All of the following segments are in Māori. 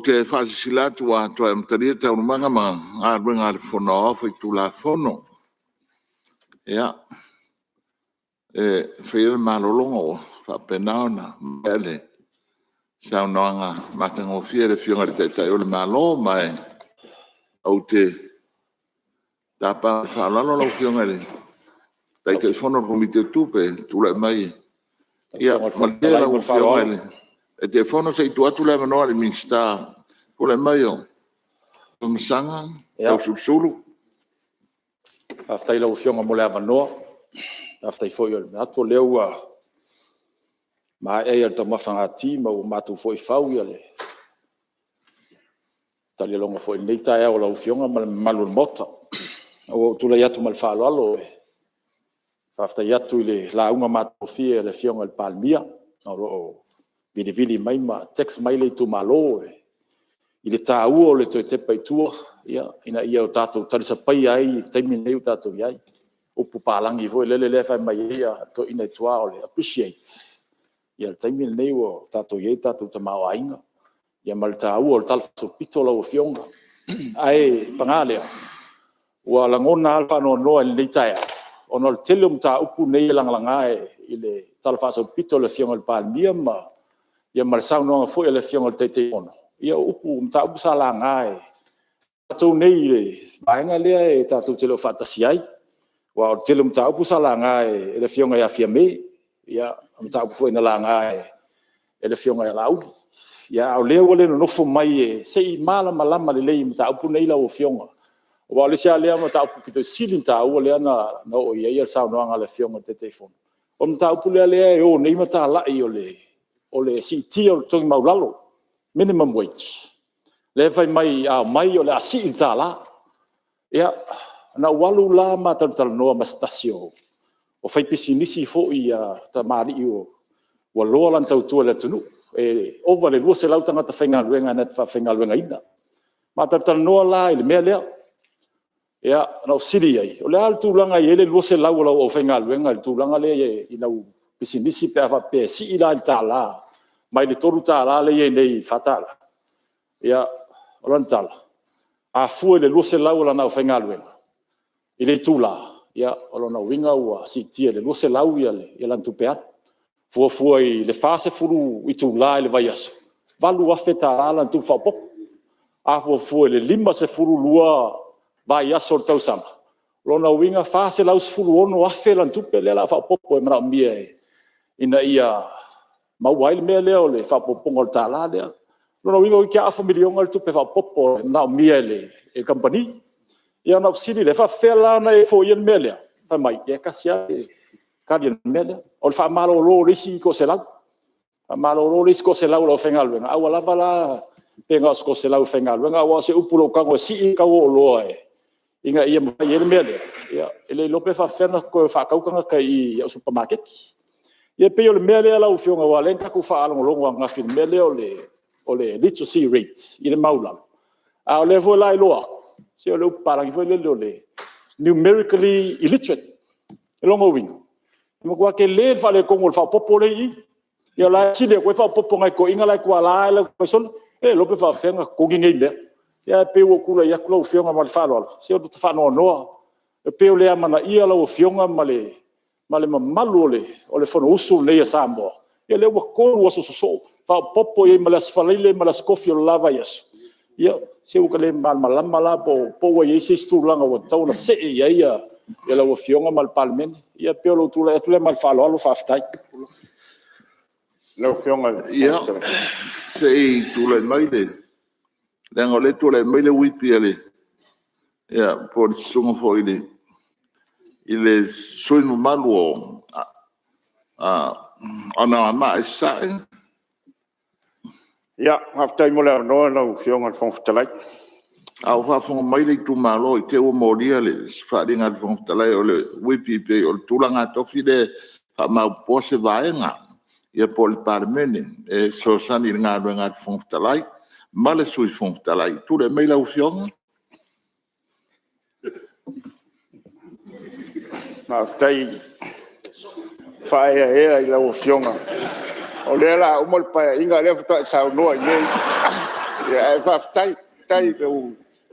te whasilatu wa toa mtaria tau manga ma ngā whanau whai tu la whono. Ia. Whira malolongo whapenao na mele. Sao noanga matango whira whiunga te tai ole malo mai. Au te tapa whalalo lau whiunga le. Tai te whono kumi te tupe tula mai. Ia, matea lau whiunga le. E te whono se i tuatu le manoa le minsta. Tula mai o. Msanga, tau susulu. Aftai lau whiunga mo le avanoa. After foi o ato leu a ma e al tama fanga tima o matu foi fau ia le tali longa foi nei tai o lau fionga malu mota o tu la yatu mal falo alo after yatu le la uma matu fie le fionga el palmia o vili mai ma text mai le tu malo ile tau o le te pai tua ia ina ia o tatu tali sa pai ai taimi nei o tatu ia o pupalangi vo le fa mai ia to ina tua ole appreciate ia taimi nei o tato ia tato te mau ainga ia malta o tal so pitola o fionga ai pangale o langona alfa no le taia ono telum ta upu nei langalanga ile tal fa so pitola fionga el palmia ma ia malsa no fo ele fionga te ono ia upu ta upu sala ngai tato nei le bainga le tato telo fantasiai wa telum ta upu sala ngai ele fionga ya fiame ya ta upu foi na la ngai ele fionga ya lau ya o le ole no fo mai sei mala malama le ta upu nei la o fionga wa le sia le ta upu kito silinta o le na no ia sa no nga le fionga te telefone o ta upu le o nei mata la i ole si tio to maulalo minimum wage le fai mai a mai ole a silinta la ya na walu la matal no mastasio o fai pisinisi fo ia ta mari o wa lo lan tau tu le tunu over le lo se lau tanga ta fenga luenga net fa fenga luenga ina matal no la ile mele ya no sili ai o le altu langa ile lo se lau o fenga luenga tu langa le i lau pisinisi pe fa pe si ila ta la mai le toru ta la le nei fatala ya olantala a fu le lo se lau la na fenga luenga ile tula ya olona winga wa sitia le lo se lau ia le lan tu peat fu i le fase furu i tula le vaiaso valu afeta ala tu fa pop a fu le lima se furu lua vaiaso tau sama lona winga fase lau furu ono afe lan tu pe le la fa pop e mara mie ina ia mau wai me le ole fa pop ngol tala le lona winga ki a familia ngol tu pe fa pop na mie le e company ia na sili le fa fela na e fo yen melia fa mai e kasia ka yen melia o fa malo lo risi ko se la fa malo lo risi ko se la lo fengal wen a wala bala penga ko se la fengal wen a wa se upulo ka ko si ka wo lo inga ia fa yen melia ia ele lo pe fa fena ko fa ka ka i supermarket ia pe o melia la u fionga wa len ka ku fa along lo nga fin melia o le literacy rate ile maula a le vo la lo se o leu parang foi le numerically illiterate longo wing mo kwa ke le fa le kongol fa popole i ya la chile ko fa popo ngai ko inga la kwa la ko son lo pe fa fenga ko ngi le ya pe o kula ya kula fionga mal fa lo se o tu fa no pe o le mana ia lo fionga male malu o le fono usu le ya sambo ya le ko wo so fa popo e malas fa le malas kofio lava yes ya se o kale mal po ye se stulanga o tau se ia ia la o fionga mal palmen ia pe lo tu le mal falo lo fa ftai lo fionga ia se tu le mai le ngole tu le mai le wipi ale ia por sungo fo ile soi no malu ana ma sa ya after mo la no lo fionga fon ftalai au fa fon mai le tu malo ke o moria le fa dinga fon ftalai o le wipi pe o tulanga tofi de fa ma pose vaenga ia pol parmene e so sani nga fon ftalai male sui fon ftalai tu le mai la fionga ma stai fa e la fionga o le la o mol pa inga le fa sa no Ya faftai tai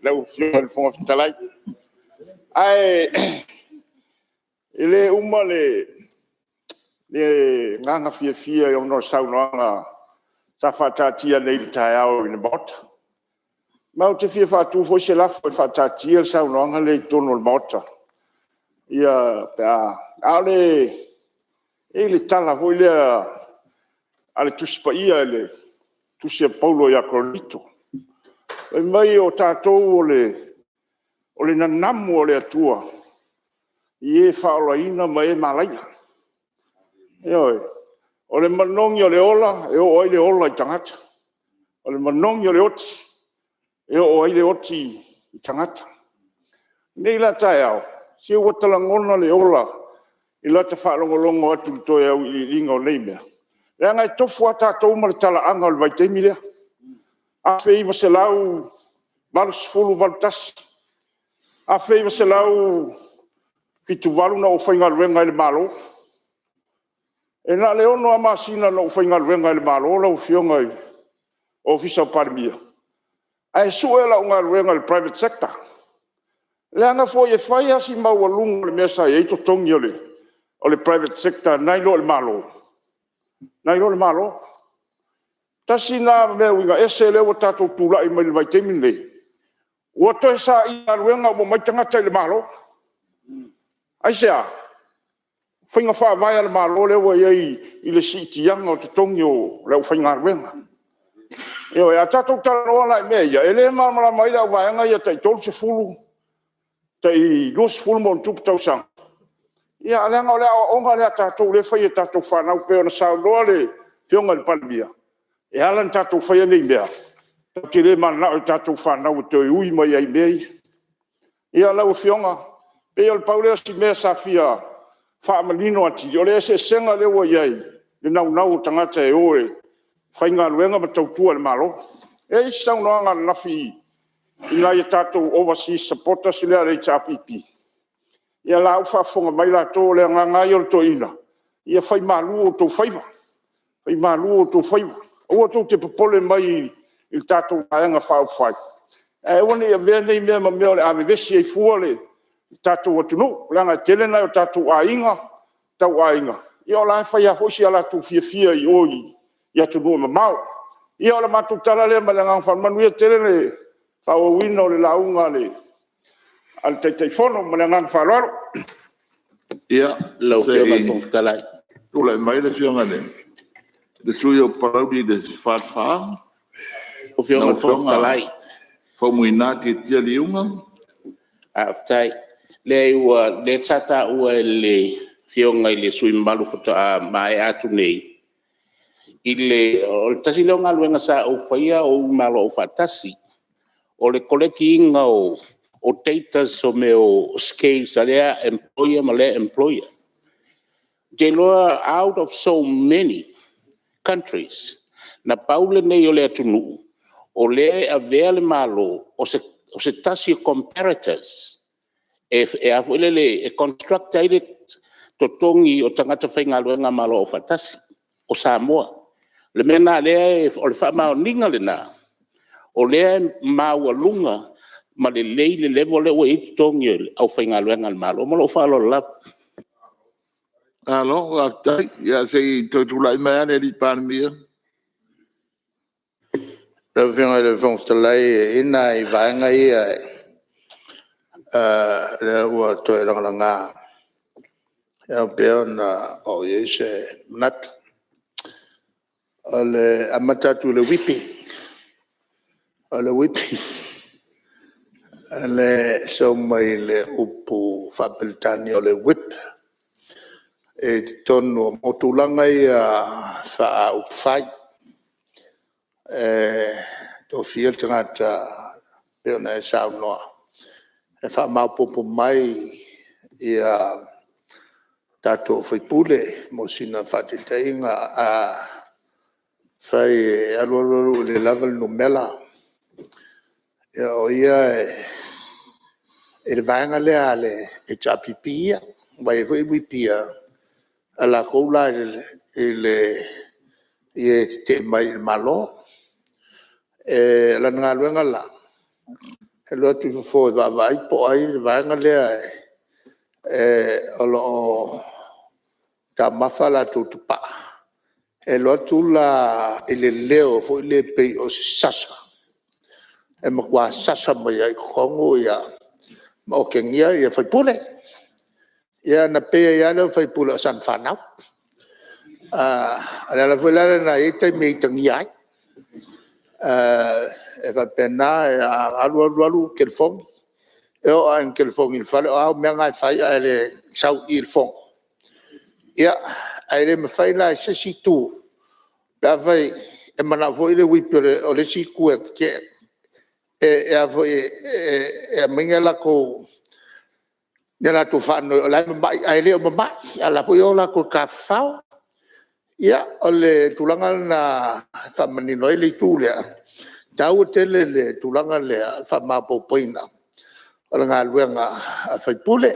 lau fiona fo talai. Ai ele uma le nganga fia yo no saunanga sa fatatia nei taiao in bot. Mau te fia fatu fo se la fatatia saunanga le tono bot. Ia pa ale ele tala ho le ale tuspa ia le tusia Paulo ya Corinto. E mai o tātou o le nanamu o le atua. I e whaolaina mai e malaia. Ioi, o le manongi o le ola, e o ai le ola I tangata. O le manongi o le oti, e o ai le oti I tangata. Nei la tae au, si o watalangona le ola, I la ta whaalongolongo atu toi au I ringa o nei mea. Rea ngai tofu a tātou ma le tala anga o le vaitemi lea. A fei ma se lau malus fulu valtas. A fei ma se lau fitu walu na o whainga ruenga le malo. E na le ono a masina na o whainga ruenga le malo, lau fionga I ofisa o parimia. Ai suela o ngā ruenga le private sector. Le anga fo e whai asi mau alunga le mesa e ito tongi o le private sector nai lo le malo. Nai lo le malo. Tasi nā mea winga ese le o tātou tūla I mai le vaitemi nei. Ua toi sa I a ruenga o mai tangata I le malo. Ai sea, whainga wha vai le malo le wa I le sitianga o te tongi o leo whainga ruenga. Eo e a tātou tala noa lai mea ia, e le mamara mai la vaianga ia tai tolu se fulu, tai lus fulu mon tupu tau sang. Ia alenga o lea onga lea tātou le whai e tātou whanau peo na sao loa le whionga le palimia. E alan tātou whai nei mea. Ke le mana o tātou whanau te ui mai ai mei. Ia lau whionga, peo le paulea si mea sa fia whaamalino ati, o le se senga le wa iai, le nau tangata e oe, whainga luenga ma tautua le malo. E isau noanga nafi I lai tātou overseas supporters lea le HRPP. Ia lau whaafonga mai la tō le ngai o le tō ina. Ia whai malu o tō whaiva. Whai malu o tō whaiva. Ua tō te papole mai I tātou aenga whai. E wane ia vea nei mea ma mea le ame vesi e fua le tātou atunu. Langa telena o tātou ainga, tau ainga. Ia o lai whai a hosi ala tō fia I oi. Ia atunu ma mau. Ia o la mātou tala lea ma le ngang whanmanu ia telene whawawina o le launga le. Al teitai whono ma le ngang whalaro. Ia, Lau whionga whongtalai. tula mai le whionga ne. Le sui o paraudi de whaatwha. O whionga whongtalai. Whaumuina te tia liunga. Aftai, le ua, le tata ua le whionga I le sui malu whata mai atu nei. I le, o le tasi leo ngā luenga sa o whaia o malo o whatasi. O le koleki inga o deitas o me o scales a lea employer ma lea employer. Te loa out of so many countries, na paule nei o le atunu, o le a vea le malo, o se tasi comparators, e afuele le e construct aile to tongi o tangata whainga luenga malo o whatasi, o Samoa. Le mena lea o le wha mao ninga le nā, o lea mau alunga, ma le lei le levo le ua itu tongi au whainga luenga le malo, o malo o whaalo lap. Alo, aftai, ia se I tōtulai mai ane li pānmia. Le whionga le whongtalai ina I vaenga ia le ua toi rangalanga. Ia peo na o iese nat. O le amatatu le whipping. O le whipping. Le so mai le upu whapiltani o le whip. E tonu o motulanga ia wha upwhai. Tō whia tangata peo na e sao noa. E wha maupopo mai ia tātou whaipule mo sina whatiteinga a whai alualu le level no mela. Ia o ia e le vaenga lea le e chapipi ia. Wai e wipia a la koula e le te mai malo. la ngā luenga la. He loa tu fo va vai po ai vai nga lea o lo ta mafala tu pa. E loa tu la ile leo fo ile pe o sasa. E makwa sasa mai ai kongo ia ma o kengia ia fai pule. Ia na pe ia le fai pule o san whanau. Ala la fo la na e te mei tangi ai. E fa pena alu kel fong e o an kel fong il fale o me ngai fai ale sau il fong ia ai me fai la se si tu da vai e mana vo ile wi pere o le si ku ke e a vo e mengela ko nela tu fa no la mai ai le o mai ala vo yo la ko ka fa ia o le tulanga na fa mani no ile tu le tau tele le tulanga le fa mapo poina o ngā luenga a whai pule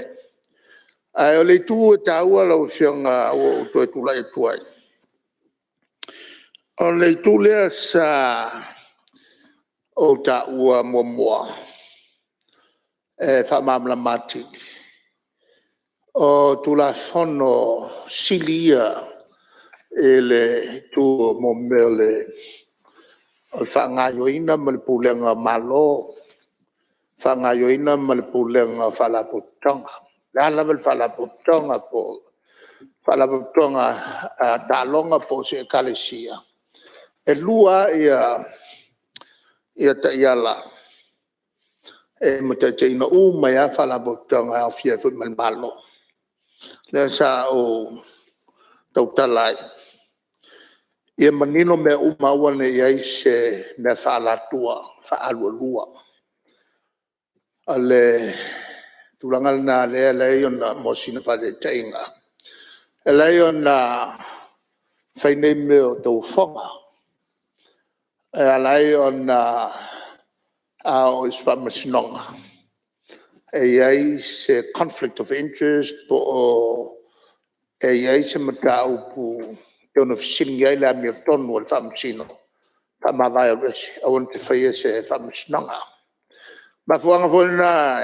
ai o le tu tau ala o fianga o toi tula e tuai o le tu le sa o ta ua moa e fa mamla mati o tula sono silia ele tu mo mele o whangaioina ma le pulenga malo, whangaioina ma le pulenga whalaputanga. La level whalaputanga po, whalaputanga talonga po se kalesia. E lua ia ta iala. E mutateina mai a whalaputanga a fia fut man malo. Le sa o tautalai. Ia manino me umawana iai se me whaalatua, whaalua. Ale tulangal na lea leon na mosina whale teinga. E leon na whainei meo tau whonga. E leon na ao is whamasinonga. E iai se conflict of interest po o e iai se matau pu Yon of sitting ay la mi ton wal fam chino fam virus I want to say se fam snanga ma fuanga fona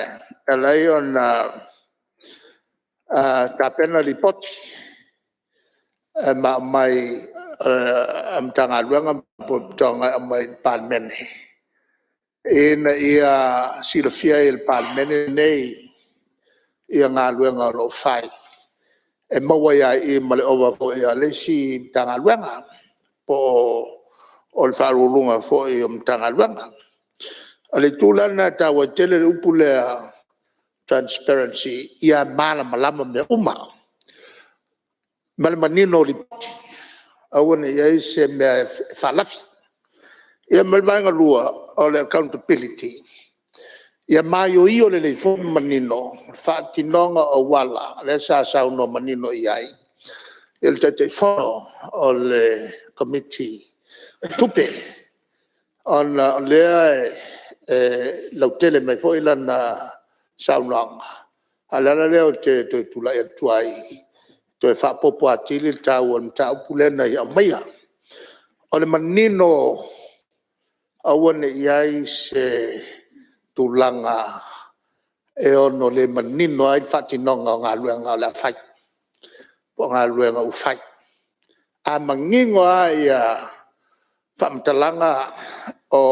alayon ta pena lipot ma mai am tanga luanga po tonga mai parmen ina ia silofia il parmen nei ia nga luanga lo fai e mawaya I male over fo ia lesi tanga luanga po ol farulunga fo I tanga luanga ale tulana ta watele upule transparency ia mala malama me uma malmanino li awane ia se me falaf ia malmanga lua ol accountability ia mayo io le fo manino fatinonga o wala le sa no manino iai il te fono o le committee tupe on le lautele mai fo ilana saunanga ala le o te tula e tuai to fa popo atili tau on tau pulena ia mai o le manino awane iai se tulanga e ono le manino ai fatinonga ngā luenga la fai po ngā luenga u fai a mangingo ai whamtalanga o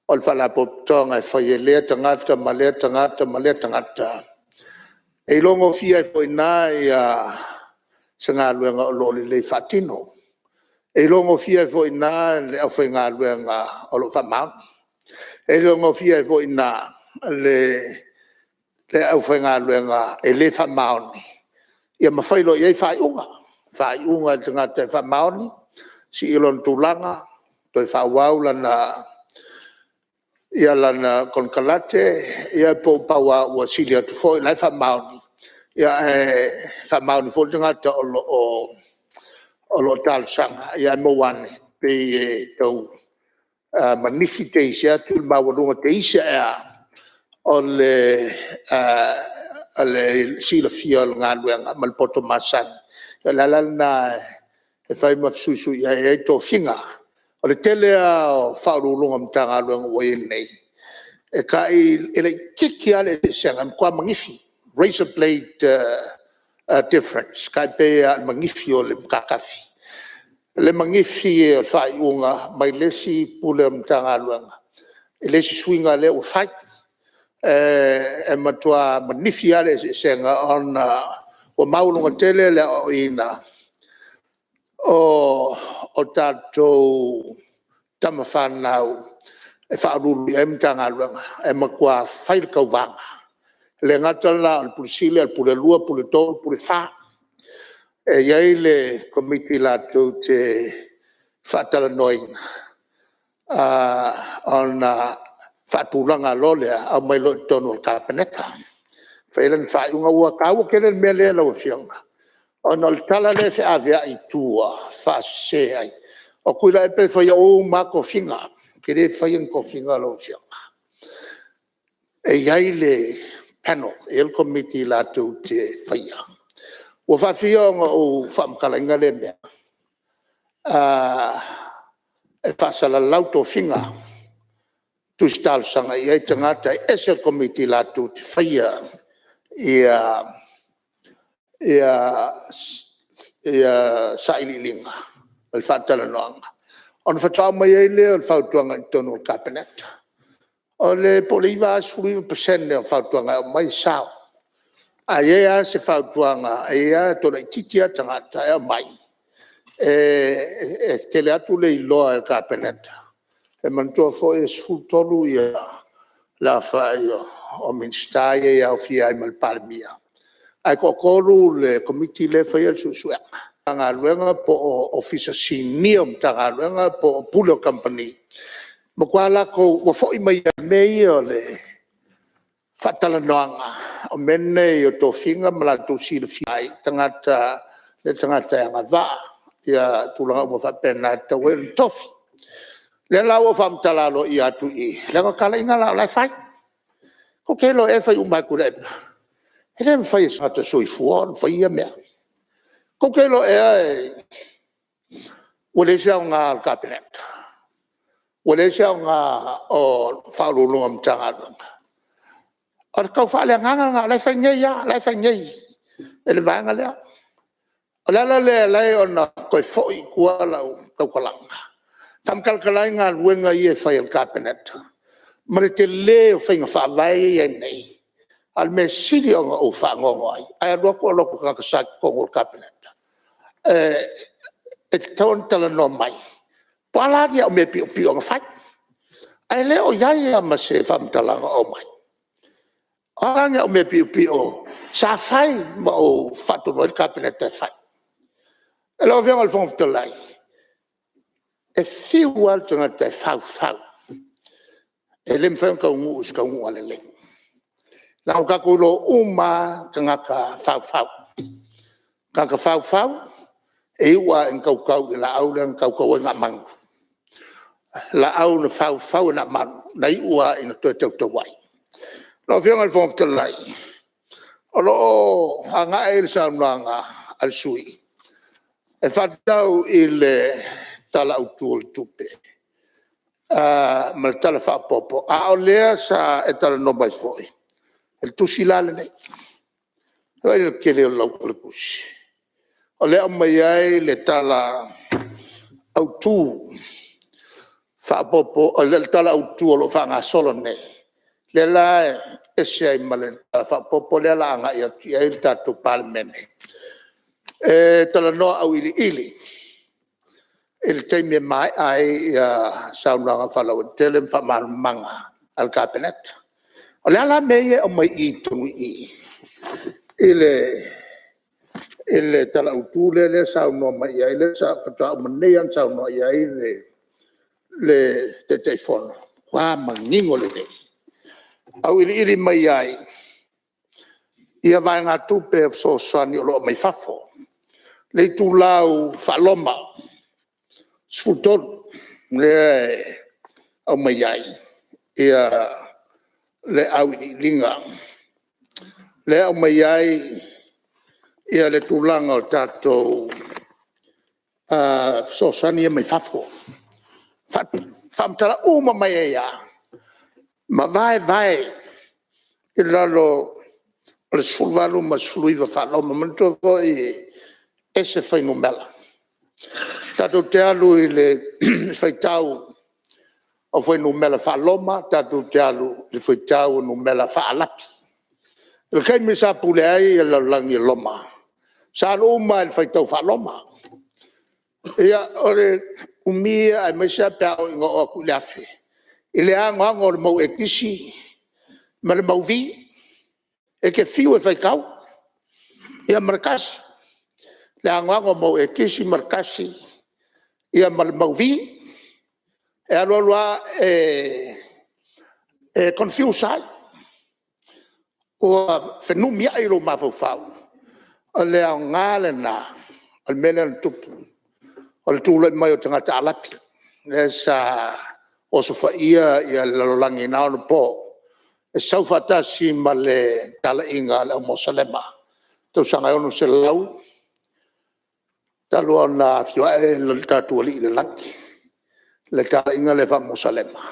ol whalapotonga e whai e lea tangata ma lea tangata e longo fia e whai nā sa ngā luenga o loli le fatino e longo fia e whai nā le au whai ngā luenga o lo whamau e longo fia e fo ina le au whainga luenga e le whamaoni. Ia mawhailo i ei whaiunga tanga te whamaoni, si ilon tūlanga, toi whawau lana, ia lana konkalate, ia po paua ua sili atu fo i lai whamaoni. Ia whamaoni fo tanga te o lo talsanga, ia moane, pe tau magnifique sia tu mawadunga te isa o le sila fiol ngā luenga malpoto masan la na e fai mafsusu ia e to finga o le tele a whaurulunga mtanga luenga wai nei. E ka le kiki ale senga mkwa mangifi, razor blade difference, ka pe mangifi o le mkakafi. Le mangifi e whai unga, mai lesi pule mtanga luenga. E lesi swinga le o whai, e matua manifi ale senga ona, o maulunga tele le o ina, o tātou tamawhanau e whaaruru e mtanga luenga e makua whaile kauwanga. Le ngatala al pulisile, al pule lua, pule tōru, pule wha. E iei le komiti lātou te whaatala noina. Ona whaatūranga lolea au mai lo tonu al kāpeneka. Whailan whaiunga ua kaua kere mea lea lau whianga. Ona le tala le fe avea i tua, whaase ai. O kuila e pe whaia o ma ko whinga, kere whaia ko whinga lo whianga. E iai le panel, e el komiti lātou te whaia. Ua whawhionga o whamkalainga le mea. E whasala lauto whinga, tu stal sanga i ei tangata e se komiti lātou te whaia ia saililinga al fatala noanga on fatau mai ele al fautuanga tono cabinet o le poliva sui percent o fautuanga mai sao aia se fautuanga aia to le titia tangata e mai e tele atu le lo al cabinet e manto fo es futolu ia la fa o minstaia ia ofia mal palmia ai kokolu le komiti le faia susua nga luenga po officer senior tanga luenga po pulo company mo kwala ko wo foi mai nei ole fatala noanga o menne yo to finga mala to sil fai tangata le tangata nga va ya tulanga mo fa pena to wel tofi le lawo fam talalo ia tu I le kala inga la fai ko kelo e fai umba kure ele me fai sata soi fuon fai a mea ko kelo e wale sia nga al cabinet wale sia nga o faulu ngam tanga ar ka fale nga la fai ngai ele va nga la ona ko foi kwa la ko kalanga sam kalkala nga wenga ye fai al cabinet mare te le fai nga fa vai nei al mesili o fango ai loko ka sa ko cabinet e ton tala no mai pala dia me pi o fai ai le o ya ma se fam tala o mai anga me pi o sa fai ma o fatu no cabinet fai e lo vien al fond de lai e fi wal tanga te fau e lem fa ka ngu ale le Lau kakulo uma kangaka fau. Kaka fau, e ua en kau la au le kau nga mang. La au na fau na mang, na ua ina to wai. Lo fianga al fong lai. Olo hanga el sa nga al sui. E fatau il tala utul tupe. Mal tala fa popo. A olea sa e tala no mai foi. El tusilale nei. Ele kele lo kusi. Ole mai ai le tala autu fa popo ole tala autu lo fa nga solo nei. Le la ese ai malen fa popo le la nga ia il tatu palmene. Tala no au ili. Il teme mai ai sauna fa lo telem fa manga al cabinet. Ole ala meye o mai I tunu I. Ele tala utule le sauno mai ai le sa kata manean sauno ai le te telefono. Wa mangingo le ne. Au ili mai ai. Ia vai ngā tupe so sani o lo mai fafo. Le tu lau faloma. Sfutor le au mai ai. Ia le au linga le au mai ai ia le tulanga o tatou so sani mai fafo Famtala uma mai ya. Ma vai. Ilalo le sulvalu ma suluiva falo ma manto foi ese foi numela. Tato te alu ile foi tau o foi numela faloma, tato te alu le foi tau numela falapi. Il kai mi sa pule ai la langi loma. Sa loma il foi tau faloma. Ia ore umia ai me sa pa ngo o kulafi. Ile anga ngo mo ekisi ma le mauvi e ke fiu e fai kau ia markasi le angoango mo e kisi markasi ia malmauvi e aloa e confuse ai o fenumia i lo mafau le angale na al mele tupu al tule mai o tangata alapi le sa o so fa ia lo langi na no po e saufata si male tala inga le mosalema to sanga ono se lau talo na fio e tatu li le langi le tala inga le fa mosalema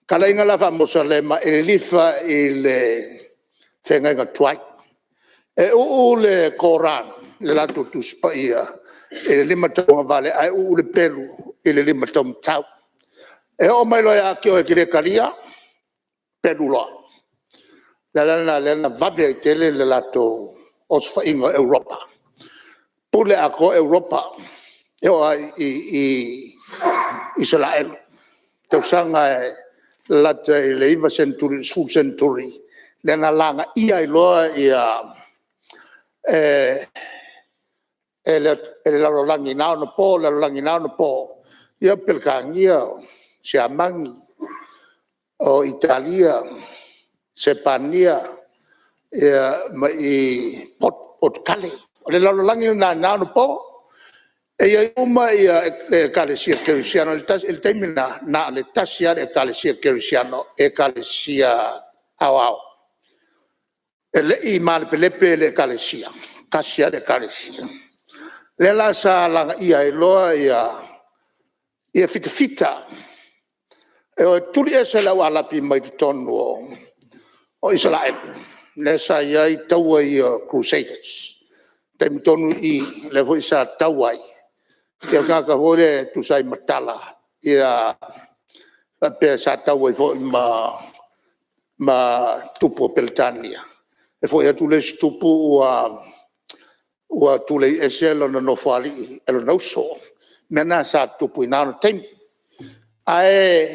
kala inga la fa mosalema e lifa le fenga nga twai e o le Koran le lato tu spaia e le lima tau vale ai o le pelu e le lima tau tau e o mai lo ya ki o kire kalia pedulo la vave tele le lato os fa ingo Europa pule ako Europa yo i Israel to sanga la le iva centuri sul centuri le na langa ia lo ia la langi na no po la langi na no po ia per kangia siamangi o Italia Sepania ma i pot kale le la langi na no po e uma ia kalesia kerisiano il termina na le tasia e kalesia kerisiano e kalesia au e le i mal pelepe le kalesia kasia de kalesia le la sa la ia loa ia fita e tuli ese la wala pi mai tonu o Israel le sa ia taua ia Crusaders te tonu i le voi sa tauai ke ka hore tu sai matala ia pe sa tauai fo ma tupo peltania e foi tu le tupo wa tu le eselo no fali elo no so mena sa tupo ina tem ai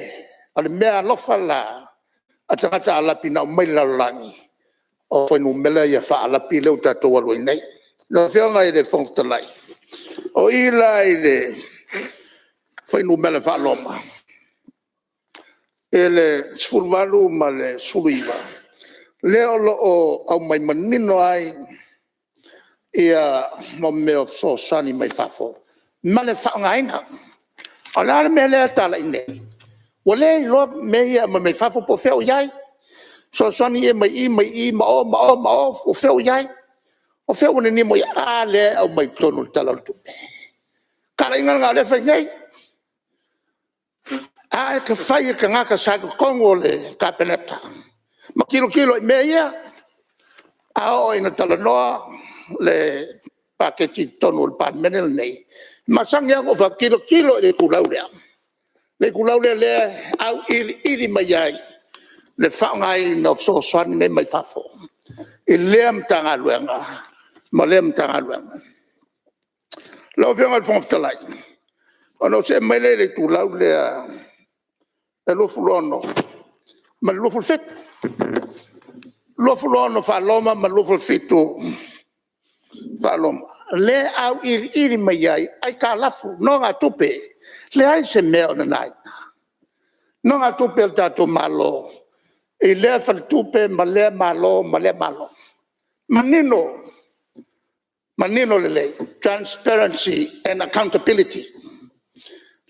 al mea lo fala atata ala pina mai la langi o foi no mela ia fa ala pile o tato wa nei lo fionga i le fontalai o ila ile foi no mela fa loma ele sfurvalu male suliva leo lo o mai manino ai ia mo meo so sani mai fafo male fa ngaina ala mele tala ine wale lo me ia mai fafo po feo yai so sani e mai ma o feo yai o feo ni mo ya le o mai tonu tala tu kala inga ngale fa ngai a ke fai ke ngaka sa ko ngole ka peneta ma kilo meia a o ina tala no le paketi tonu el pan menel nei ma sangya ko fa kilo le kulaule le au ili mai le fa ngai no so swan ne mai fafo ilem tanga luenga malem tanga luenga lo venga al fontalai ono se mai le kulaule e lo fulono ma lo fulfet lo fulono fa loma ma lo fulfitu fa loma le au ili mai ai ka lafu no nga tupe le ai se meo na nai no nga tupe el tato malo e le fa tupe ma le malo manino le transparency and accountability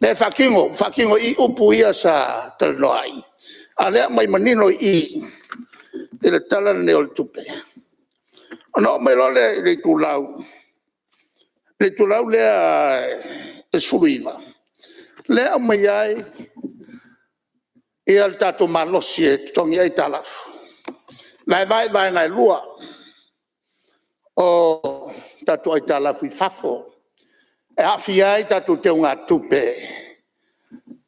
le fakingo i upu ia sa talnoai ale mai manino i le tala ne ol tupe ono mai lo le tulau le e suluiva Le au mai ai e al tato malosi e tongi ai talafu. Lai vai ngai lua o tato ai talafu I fafo. E hawhi ai tato te unga tupe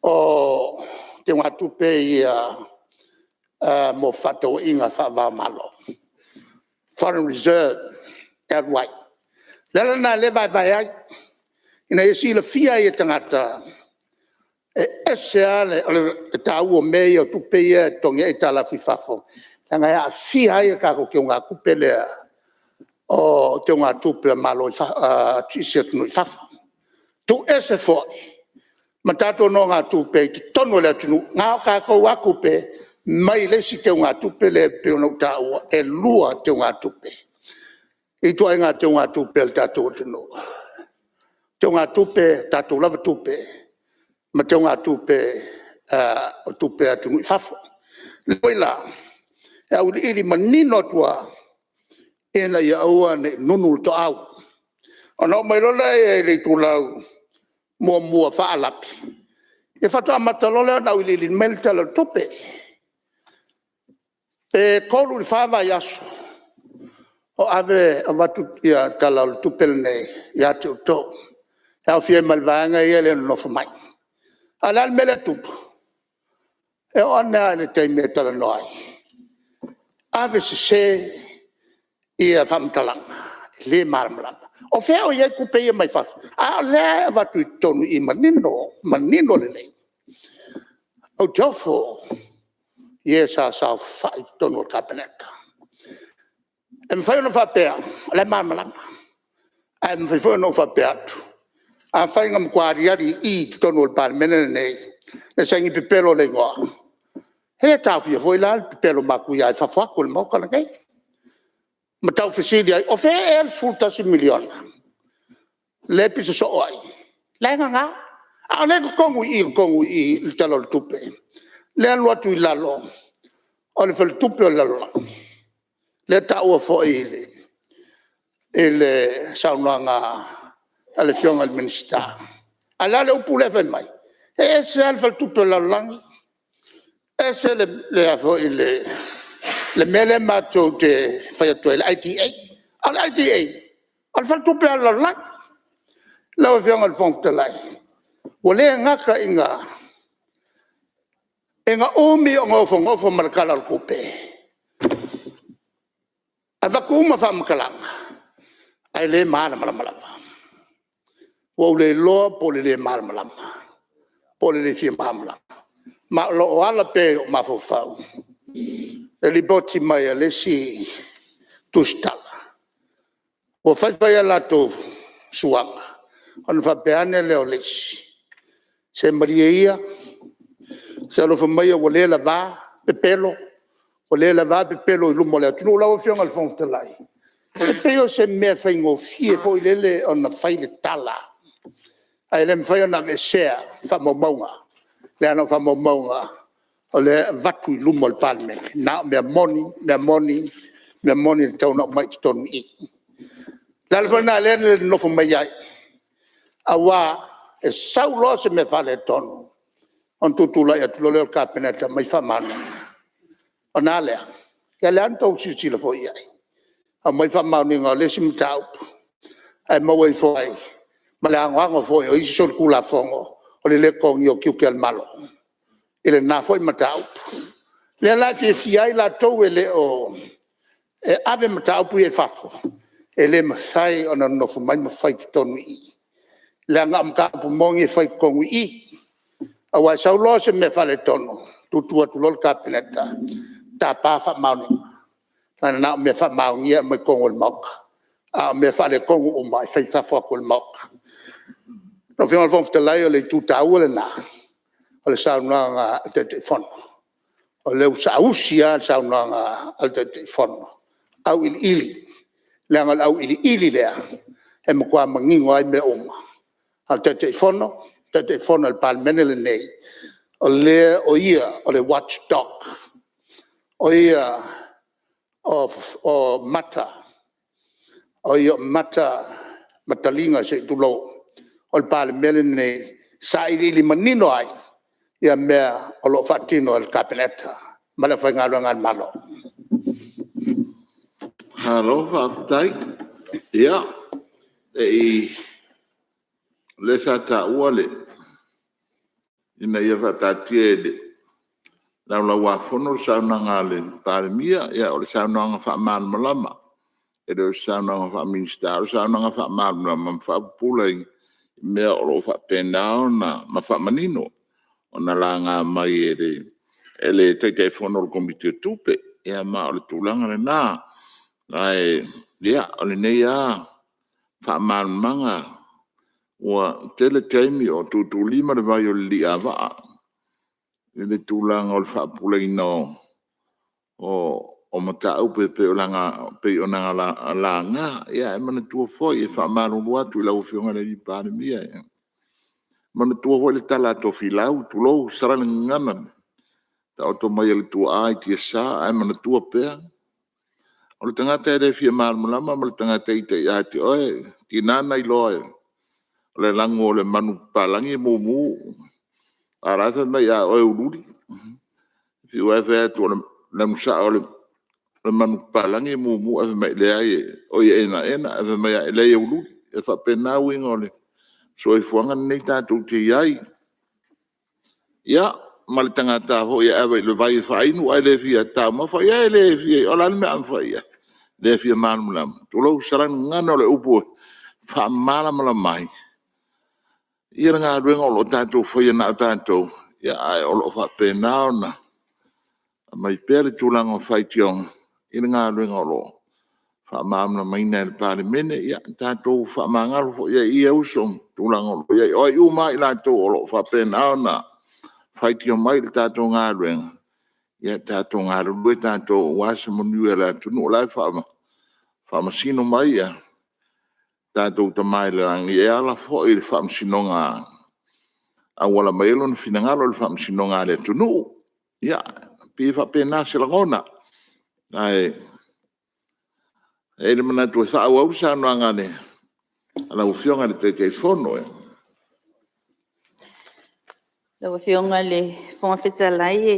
o te unga tupe mo fato inga whawa malo. Foreign Reserve at white. Lala na le vai ai ina esi la fia I tangata ese ale o tau o mei o tupe ia tongi ai talafu fafo. Tanga ia fia ai kako ke unga kupele o te unga tupe malo tisi atunu fafo. Tu ese foi. Matato no ngā tupe ki tono le atunu. Ngā kako wakupe mai le si te unga tupe le peona utau e lua te unga tupe. I tua inga te unga tupe le tato atunu. Te unga tupe, tato lava tupe. Ma te unga tupe, o tupe atunu I fafo. Loila, e au ili manino tua ena ia aua ne nunu to au. Ono mai lola e le tulau mua whaalapi. E whatua matalola na uli li melta la tupe. E kolu li whawa yaso. O ave a watu ia tala la tupe nei ia te uto. E au fie malvaanga ia le nofa mai. Alal mele tupu. E o anea ne te me tala noai. Ave se ia whamtalanga. Le marmalanga. O fea o iei kupe ia mai whafu. A lea watu I tonu I manino le nei. O teofo, ie sa whai tonu o kapeneta. E mwhai ono whapea, le marmalanga. E mwhai ono whapea atu. A whai ngam kuariari I tonu o parmene nei. Ne sangi pipelo le ngoa. He tawhia foi la, pipelo maku iai whawhaku le mauka na kei. Ma tau whisiri ai, o whea el sultasi miliona. Le pisa so ai. Le nganga. A le kongu I il talo le tupe. Le anu atu I lalo. O le fel tupe o lalo. Le tau a fo I le saunuanga ale fionga le minista. A la le upu le fen mai. E se al fel tupe o lalo langi. E se le afo I le mele mato te whaiatua I le ITA. Al ITA. Al fel tupe o lalo langi. Lau fianga le fonfta lai. Wale ngaka inga umi o ngofo marakala al kupe. Avaku uma fa makalanga. Ai le mana malamalava. Wa ule loa pole le mana malama. Pole le fia mamalama. Ma lo ala pe o mafofau. Le liboti mai le si tustala. O fai ala to suanga. On va peane leo lesi. Se maria ia, se alo fa mai o le lava, pepelo, o le lava pepelo I lumo le atunu la o fionga al fonfta lai. E peo se mea fai ngo fie fo I lele o na fai le tala. Ai le mfai o na mesea, fa momaunga. Le ano fa momaunga, o le vatu I lumo le palme. Na mea moni le tauna mai tonu I. Lalfona le nofo mai ai. Awa e saulo se me fale tonu. On tutula e tulole o kapeneta mai whamana. O nalea. Ia le antou sisi la foi ai. A mai whamani ngā lesi mtaupu. Ai maua I foi. Ma le angoango foi o isi sol kula fongo. O le kongi o kiuke al malo. Ile na foi mataupu. Le la fiai la tou ele o. E ave mataupu e fafo. Ele mawhai o na nofu mai mawhai ki tonu I. Le ngam ka pumongi fai kongu I. Awa saulo se me fale tono. Tutua tulol kapeneta. Ta pa fa mauni. Na me fa mauni me kongu el mok. Me fale kongu o mai fai fa fo ko el mok. No fion von te lai le tuta o le na. O le sauna te fono. O le usia sauna te fono. Au ili. Le ngal au ili le. E mo kwa mangingo ai me oma. Al te fono al palmene le nei. O le o ia o le watchdog. O ia o mata. O ia matalinga se tulo. O le palmene nei sa ili manino ai ia mea o lo fatino al kabineta mana fa ngal malo Halo, whaatai. Ia, le sa ta uale. Ina ia whaatatia e le. Lau wafono saunanga le parimia, ia o le saunanga whaamana malama. E le saunanga whaaminsta, o saunanga whaamana malama whaapulai. Mea o lo whaapenao na mawhaamanino. O na la ngā mai e le teitei whono o komite tupe. Ia ma o le tūlanga le nā. Ai, ia, o le nei a whaamana manga. Ua tele teimi o tūtūlima le vai o le li a waa. Le tūlanga o le whaapulai no o mata upe pe o langa pe o nanga la ngā. Ia, e mana tua foi e whaamana ua tu lau whionga le li pāre mia. Mana tua foi le tala to filau, tu lou sarana ngana. Ta o to mai le tua ai tia sa, e mana tua pea. O le tangata e le fia marmalama, ma le tangata i te iati oe, ki nana i loe. O le lango o le manu palangi mumu. A rafa mai a oe ururi. Fi oe fea tu o le musa o le manu palangi mumu, e mai le ai, oe ena, e mai a le e ururi. E fa pena winga o le. So e fuanga nei tātou te iai. Ia, ma le tangata ho ia ewe le vai whainu, ai le fia tau ma whai, ai le fia, o lani me am whai ia. Le fia manulam. Tolo sarang ngana le upo, wha malamala mai. Ia ngā ruenga o lo tātou whai na o tātou. Ia ai o lo wha pēnao na. Mai pēre tūlanga whai tiong. Ia ngā ruenga o lo. Wha maamna mai nai le pāre mene. Ia tātou wha maangalo fo ia ia usong. Tūlanga o lo. Ia oi umai lātou o lo wha pēnao na. Whai tiong mai le tātou ngā ruenga. Ia tātou ngā ruenga tātou wasa monu e la tunu o lai wha masino mai ia. Tātou ta mai le angi e ala fo i le wha masino ngā. A wala mailo na finangalo le wha masino ngā le tunu. Ia, pi wha pēnā se langona. Ai, e le mana tu e wha au au sa noa ngane. Ala ufionga le te kei whono e. Lau whionga le whonga whetalai e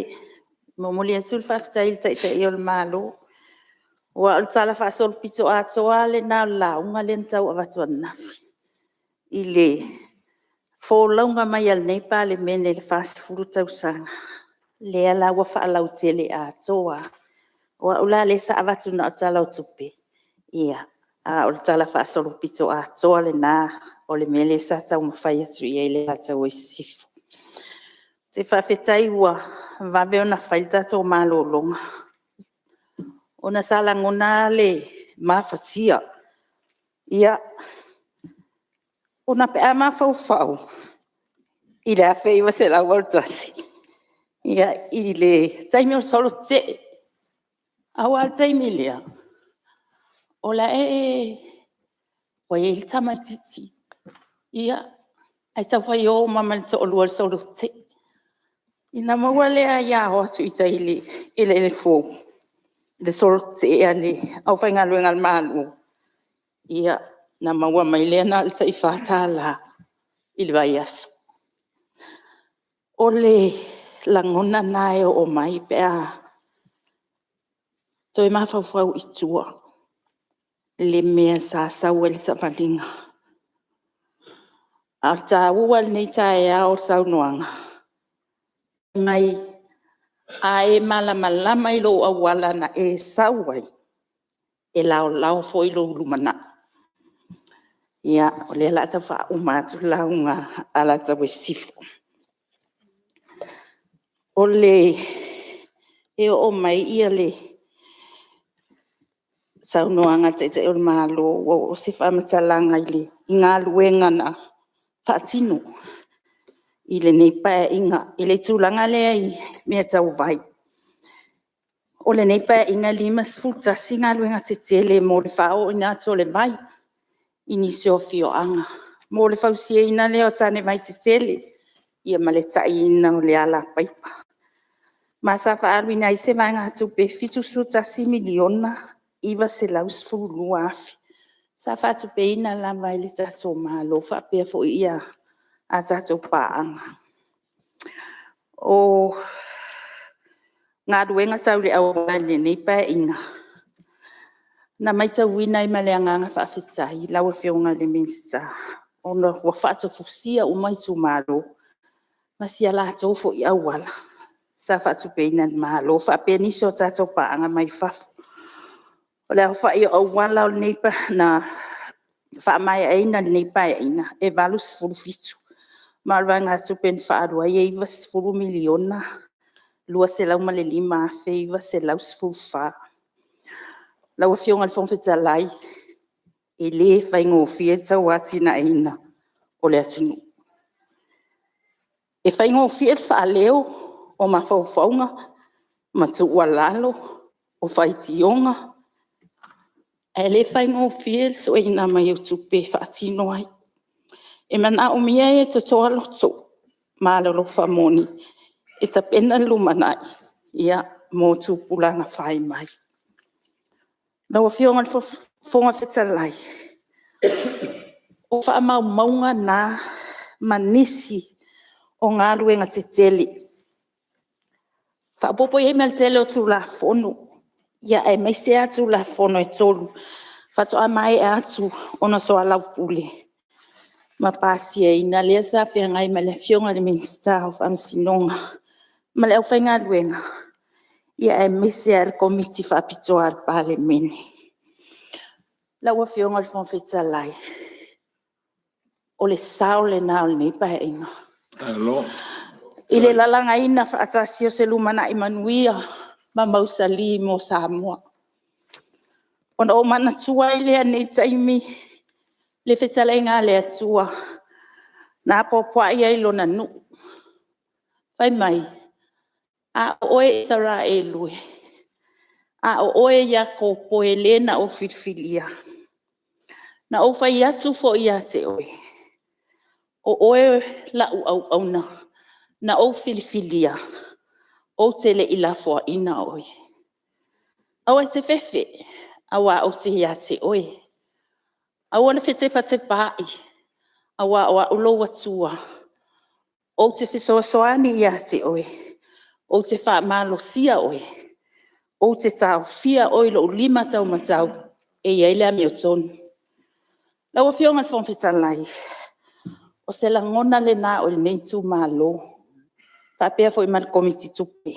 momoli a sulwhafta il taitai o le malo. Wa o tala whaasol pito atoa le nā launga le ntau awatu anafi. I le whōlaunga mai al nei pā le mene le whaasifuru tausanga. Le ala wa whaalau tele atoa. Wa ula le sa awatu na o tala o tupe. Ia, o le tala whaasol pito atoa le nā o le mele sa tau mawhai atu i le atau e sifu. Te whawhetai ua waweo na whailtato mālolonga. Ona sala ngona le mawhatia. Ia, ona pe a mawhau. I le awhi iwa se lau altasi. Ia, i le taimi o solo te. Awa taimi lea. Ola o e il tamatiti. Ia, ai tau whai o mamal to olua solo te. Ina maua lea ia ho atu i taili ile le fōu. Le sorte e ale au whai ngā ruenga malu. Ia, na maua mai lea na alta i whātala i le vai aso. O le langona nae o mai pēa. To e mawhauwhau i tua. Le mea sa sau e le sa whalinga. Alta uwal nei tae ao sau noanga. Mai a e malamalama i lo awala na e sauai. E lao fo i lo lumana. Ia, o le lata wha umatu launga ala tawe sifu. O le e o mai ia le saunoanga te o le malo o se whamatalanga i le ngā luenga na whaatino. I le nei pae inga, i le tūlanga lea i mea tau vai. O le nei pae inga lima sfuta si ngā luenga te tele mo le whao ina ato le vai. I nisi o fio anga. Mo le whausia ina leo tane vai te tele. Ia ma le tai ina o le ala paipa. Ma sa whaalu ina i se vai ngā tupe fitu suta si miliona. Iwa se laus fulu afi. Sa whaatupe ina la vai le tato malo. Whapea fo ia a tātou pāanga. O ngā ruenga tau le au le nei pa inga. Na mai tau wina I maleanganga whawhitai, lawa whionga le minsta. Ona wa whātou fusia o mai tu mālo. Masia la tau fo I awala. Sa whātou peina mālo, whapeniso tātou pāanga mai whafu. O le au whai o awala o nei pa na whaamai aina nei pa aina, e valus furu fitu. Malwa ngā tupen whaarua, e iwa sifuru miliona. Lua se lau male lima fe iwa se lau sifuru wha. Lau a whionga whongwhita lai. E le whaingo fie tau atina aina. O le atunu. E whaingo fie wha leo o ma whauwhaunga. Ma tu ua lalo. O whaitionga. E le whaingo fie so ina mai o tupe whaatino ai. E mana o mia e to toa loto. Malolo whamoni. E ta pena lumanai. Ia mō tūpulanga whai mai. Lau a whionga whonga whetalai. O wha mau maunga nā manisi o ngā ruenga te tele. Wha popo e mel tele o tū la whono. Ia e meise atu la whono e tolu. Wha toa mai e atu ona soa lau pule. Ma pasi e ina lea sa whia ngai ma le whionga le minsta o whamsinonga. Ma le au whainga ruenga. Ia e meise al komiti whapitoa al pale mene. Lau a whionga le whonwhita lai. O le sao le nao le nei pahe inga. Hello. I le lalanga ina whaatasio se lumana I manuia. Ma mausali mo Samoa. Ona o mana tua I lea nei taimi. Le whetalai ngā lea tua. Nā pōpua ia I lona nu. Whai mai. A oe sara e lue. A oe ia ko poe lena o whiwhilia. Na o whai atu fo ia te oe. O oe lau au auna. Na o whiwhilia. O te le ila fo ina oe. Au e te whewhe. Awa o te ia te oe. Awa na whete pa te pai. Awa ulo watua. O te whisoa soani ia te oe. O te wha malo sia oe. O te tau fia oe lo lima tau matau. E iailea mi o tonu. Lau a whionga whonwhita lai. O se la ngona le nā o le neitu malo. Whapea fo I mal komiti tupe.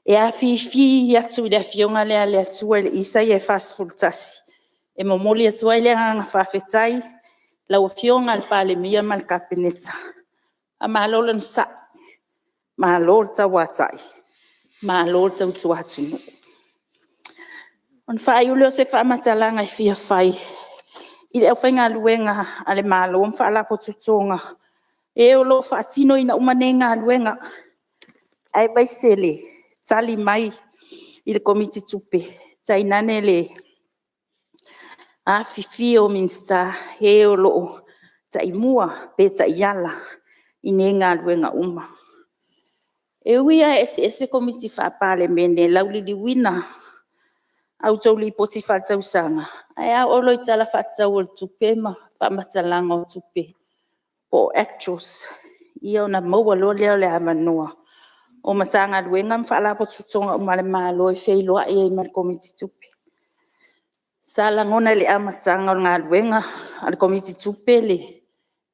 E a fi atu le whionga lea le atua le isa I e whasfultasi. E momoli atua I le nganga whawhetai. Lau a whionga al pale mia mal kapeneta. A malo le nsa. Malo le tau atai. Malo le tau tuatunu. On whai uleo se whamatalanga I fia whai. I le au whainga luenga ale malo on whaalapo tutonga. E o lo whaatino ina umanenga luenga. Ai baisele. Tali mai I le komiti tupe. Tainane le. A fifi o minsta. He o lo. Taimua. Pe taiala. I nenga luenga uma. E uia ese komiti whaapale mene. Laulili wina. Au tau li poti whatau sanga. Ai a olo I tala whatau o tupe ma whamatalanga o tupe. O actress. Ia o na maua loa leo le amanoa. O matanga luenga mwhaalapo tutonga umale malo e wheiloa ia I mal komiti tupe. Sala ngona le amatanga o ngā luenga al komiti tupe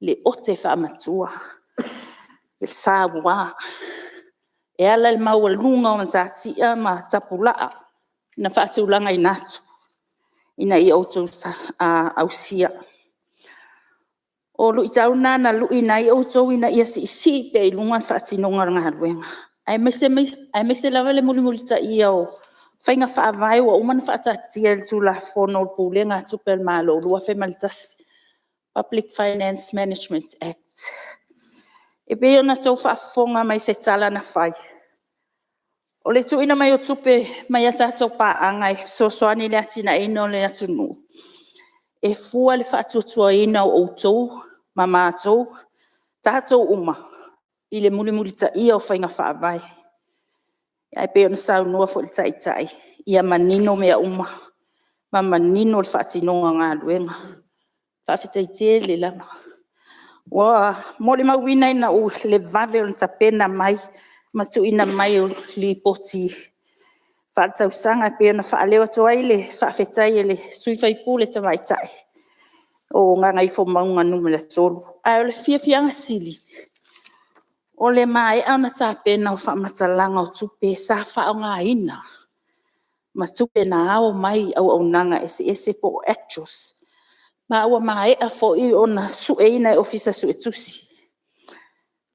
le ote whaamatua. Le sāwaa. E ala le maua lunga o matatia ma tapulaa. Na whaatulanga I natu. Ina I auto au sia. O lui tauna na lui na I auto ina ia si pe I lunga whaatinonga ngā ruenga. Ai mese lawa le muli ta ia o whainga whaavai o umana whaatatia le tula whono pule ngā tupel malo lua whemalitas Public Finance Management Act. E peo na tau whaafonga mai se tala na whai. O le tuina mai o tupe mai a tātou pāanga e sosoani le atina ino le atunu. E fua le whaatutua ina o outou, ma mātou, tātou uma. I le muli ta ia o whainga whaavai. Ai peo na saunua fo le taitai. Ia manino mea uma. Ma manino le whaatinonga ngā luenga. Whawhitai te le lama. Wa mo le mawina ina o le vave o tapena mai matu ina mai o li poti fa tau sanga pe na fa le to ai le fa fetai le sui fai pule te mai tai o nga ngai fo maunga nume le tolu ai le fia sili o le mai ana tapena o fa matalanga o tupe sa fa nga ina matupe na ao mai au nanga ese po actress ma ua mai a fo i ona su e na ofisa su etusi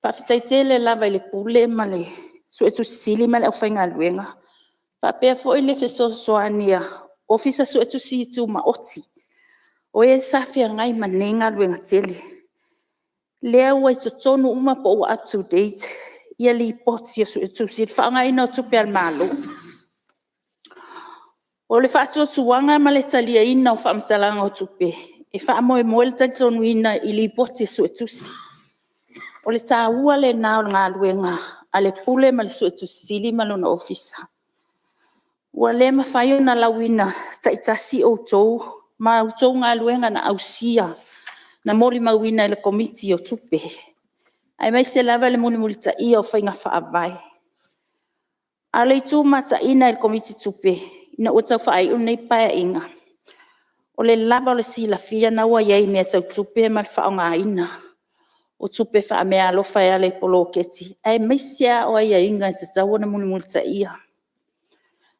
fa fitaitele lava le pule ma le su etusi sili ma le ofainga luenga fa pe fo i le feso soania ofisa su etusi tu ma oti o e safia ngai manenga luenga tele le ua i tonu uma po up to date ia li poti su etusi fa ngai no tupe al malo o le fa tuanga ma le talia ina o fa msalanga o tupe e fa mo le tonu ina i li poti su etusi o le tāua le nao ngā luenga a le pule ma le su etusi ma lona ofisa ua le mawhai o na lawina taitasi o tou ma o tou ngā luenga na ausia na moli mawina le komiti o tupe ai mai se lava le muni ta ia o whainga whaavai a le tu mata ina le komiti tupe ina o tau whaai o nei paia inga o le lava le sila fia na ua iei mea tau tupe ma le whao ngā ina o tupe wha mea alofa e ale polo keti ai mai sea o ia inga i tau na muni ta ia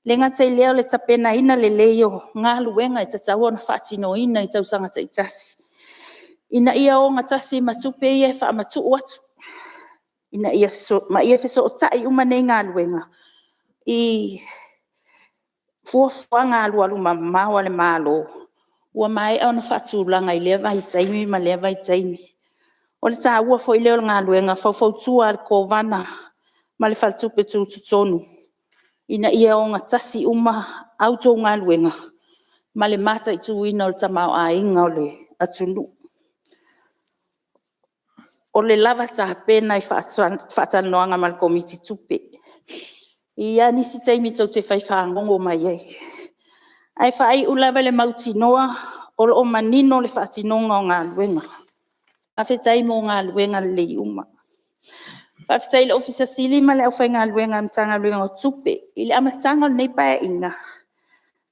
le ngata i leo le tapena ina le leo ngā luenga i tau na whaatino ina i tau sanga taitasi ina ia o ngatasi matupe ia wha matu watu ina ia ma ia feso o tai umane ngā luenga i fuafua ngā lualu mawa le malo ua mai au na whaatulanga i lea vai taimi ma lea vai taimi o le tā ua fo i leo ngā luenga fautua al kovana ma le whaltupe tonu ina ia o ngatasi uma auto ngā luenga ma le mata i tuina o le tamau a inga o le atunu o le lava tapena i whaatanoanga ma le komiti tupe ia nisi taimi tau te whaiwhangongo mai ei ai whai ulava le mautinoa o lo manino le whaatinonga o ngā luenga a whetai mo ngā luenga le uma whawhitai le ofisa sili ma le au whai ngā luenga mtanga luenga o tupe i le amatanga o nei pae inga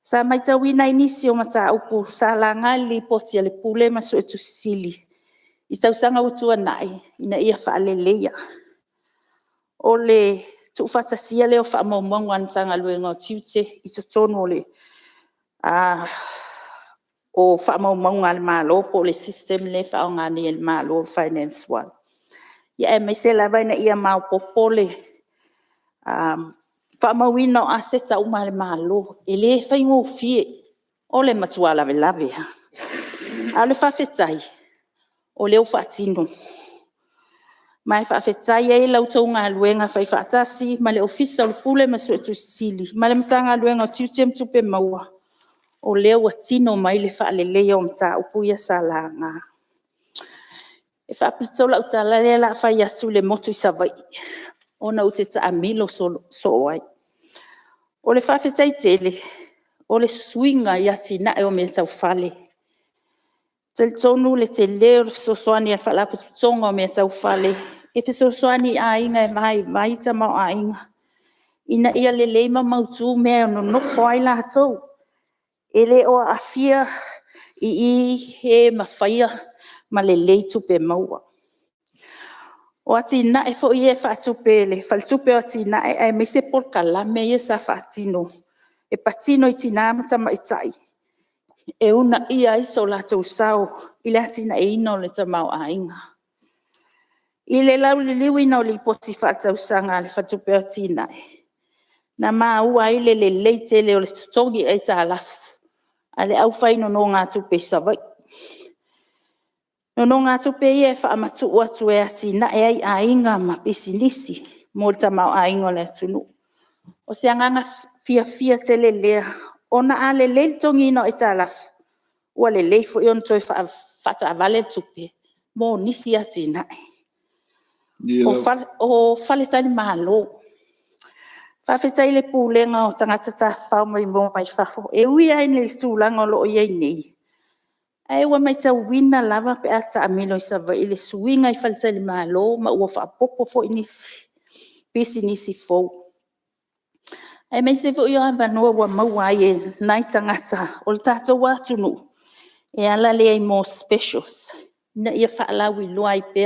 sa mai tau ina inisi o mata upu sa la ngali poti a le pule ma su etu sili i tau sanga utua nai ina ia whaaleleia o le tu whatasia leo whaamaumonga mtanga luenga o tiute i tonu o le o whaamaumonga le malo po le system le whaongani le malo finance one ia e mai se lava ina ia mau popole whaamauina o aseta uma le malo e le whaingo fie o le matua lave lave a le whawhetai o leo whaatino mai whawhetai e lau tau ngā luenga whai whaatasi ma le ofisa o le pule ma su etu sili ma le mtanga luenga o tiutem tupe maua o leo atino mai le whaalelea o mta upuia sa la ngā e whaapito lau talale la whai atu le motu i savai o na ute ta amilo so ai o le whawhetai tele o le swinga i ati na e o me tau whale tel tonu le te leo le sosoani a whalapu tonga o me tau whale e te sosoani a inga e mai ta mau a inga ina ia le leima mautu mea no nofo ai la hatou e le o a fia i he mawhaia ma le leitu pe maua o ati na e fo i e whaatupe le whaltupe o ati na e me se por kalame i e sa whaatino e patino i tina mata maitai e una ia iso la tau sao i le atina e ino le tamau a inga. I le lau li liwi na o li poti whaatau sanga le whatupe o tina e. Na maa ua i le leite le o le tutongi e ta alafu. A le au whaino no ngā tupe savai. No ngā tupe i e whaamatu uatu e atina e ai a inga ma pisinisi mo le tamau a inga le tunu. O se anganga fia te le lea. Ona a le tongi no e ta alafu. Ua le leifo i on toi whata avale tupe. Mo nisi ati nai. O whale tani mahalo. Whawhetai le pūlenga o tangata ta whau mai mō mai whafo. E ui ai nei tūlanga o loo iei nei. Ai wa mai tau wina lava pe ata amilo sa va ile swinga I falta le malo ma ua fa popo fo inisi pisi nisi fo. Ai mai se fo yo ava no wa mawai nai tangata o tato watu no. E ala le ai more specials. Na ia fa ala wi luai pe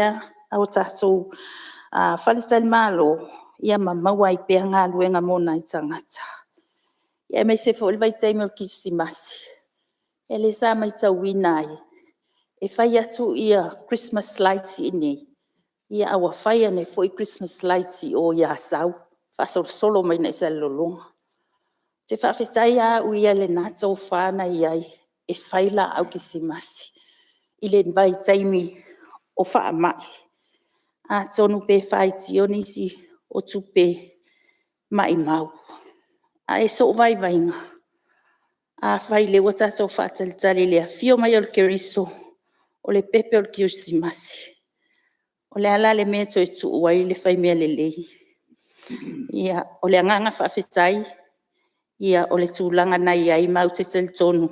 au tato falta le malo ia ma mawai pe nga luenga mo nai tangata. Ia mai se fo le vai tai mo kisimasi. Ele sa mai tau winai. E whai atu ia Christmas lights ini. Ia awa whai ane foi Christmas lights I o ia sau. Whasol solo mai na isa lolonga. Te whawhetai a uia le nato whana iai. E whai la au kisimasi. Ile vai taimi o wha mai. A tonu pe whai tionisi o tupe mai mau. A e so vai vainga. A whai le watato whaatalitali lea fio mai ol keriso. O le pepe ol kiusimasi. O le ala le mea toi tu uai le whai mea le lehi. Ia, o le anganga whawhetai. Ia, o le tūlanga nai ai mau te tel tonu.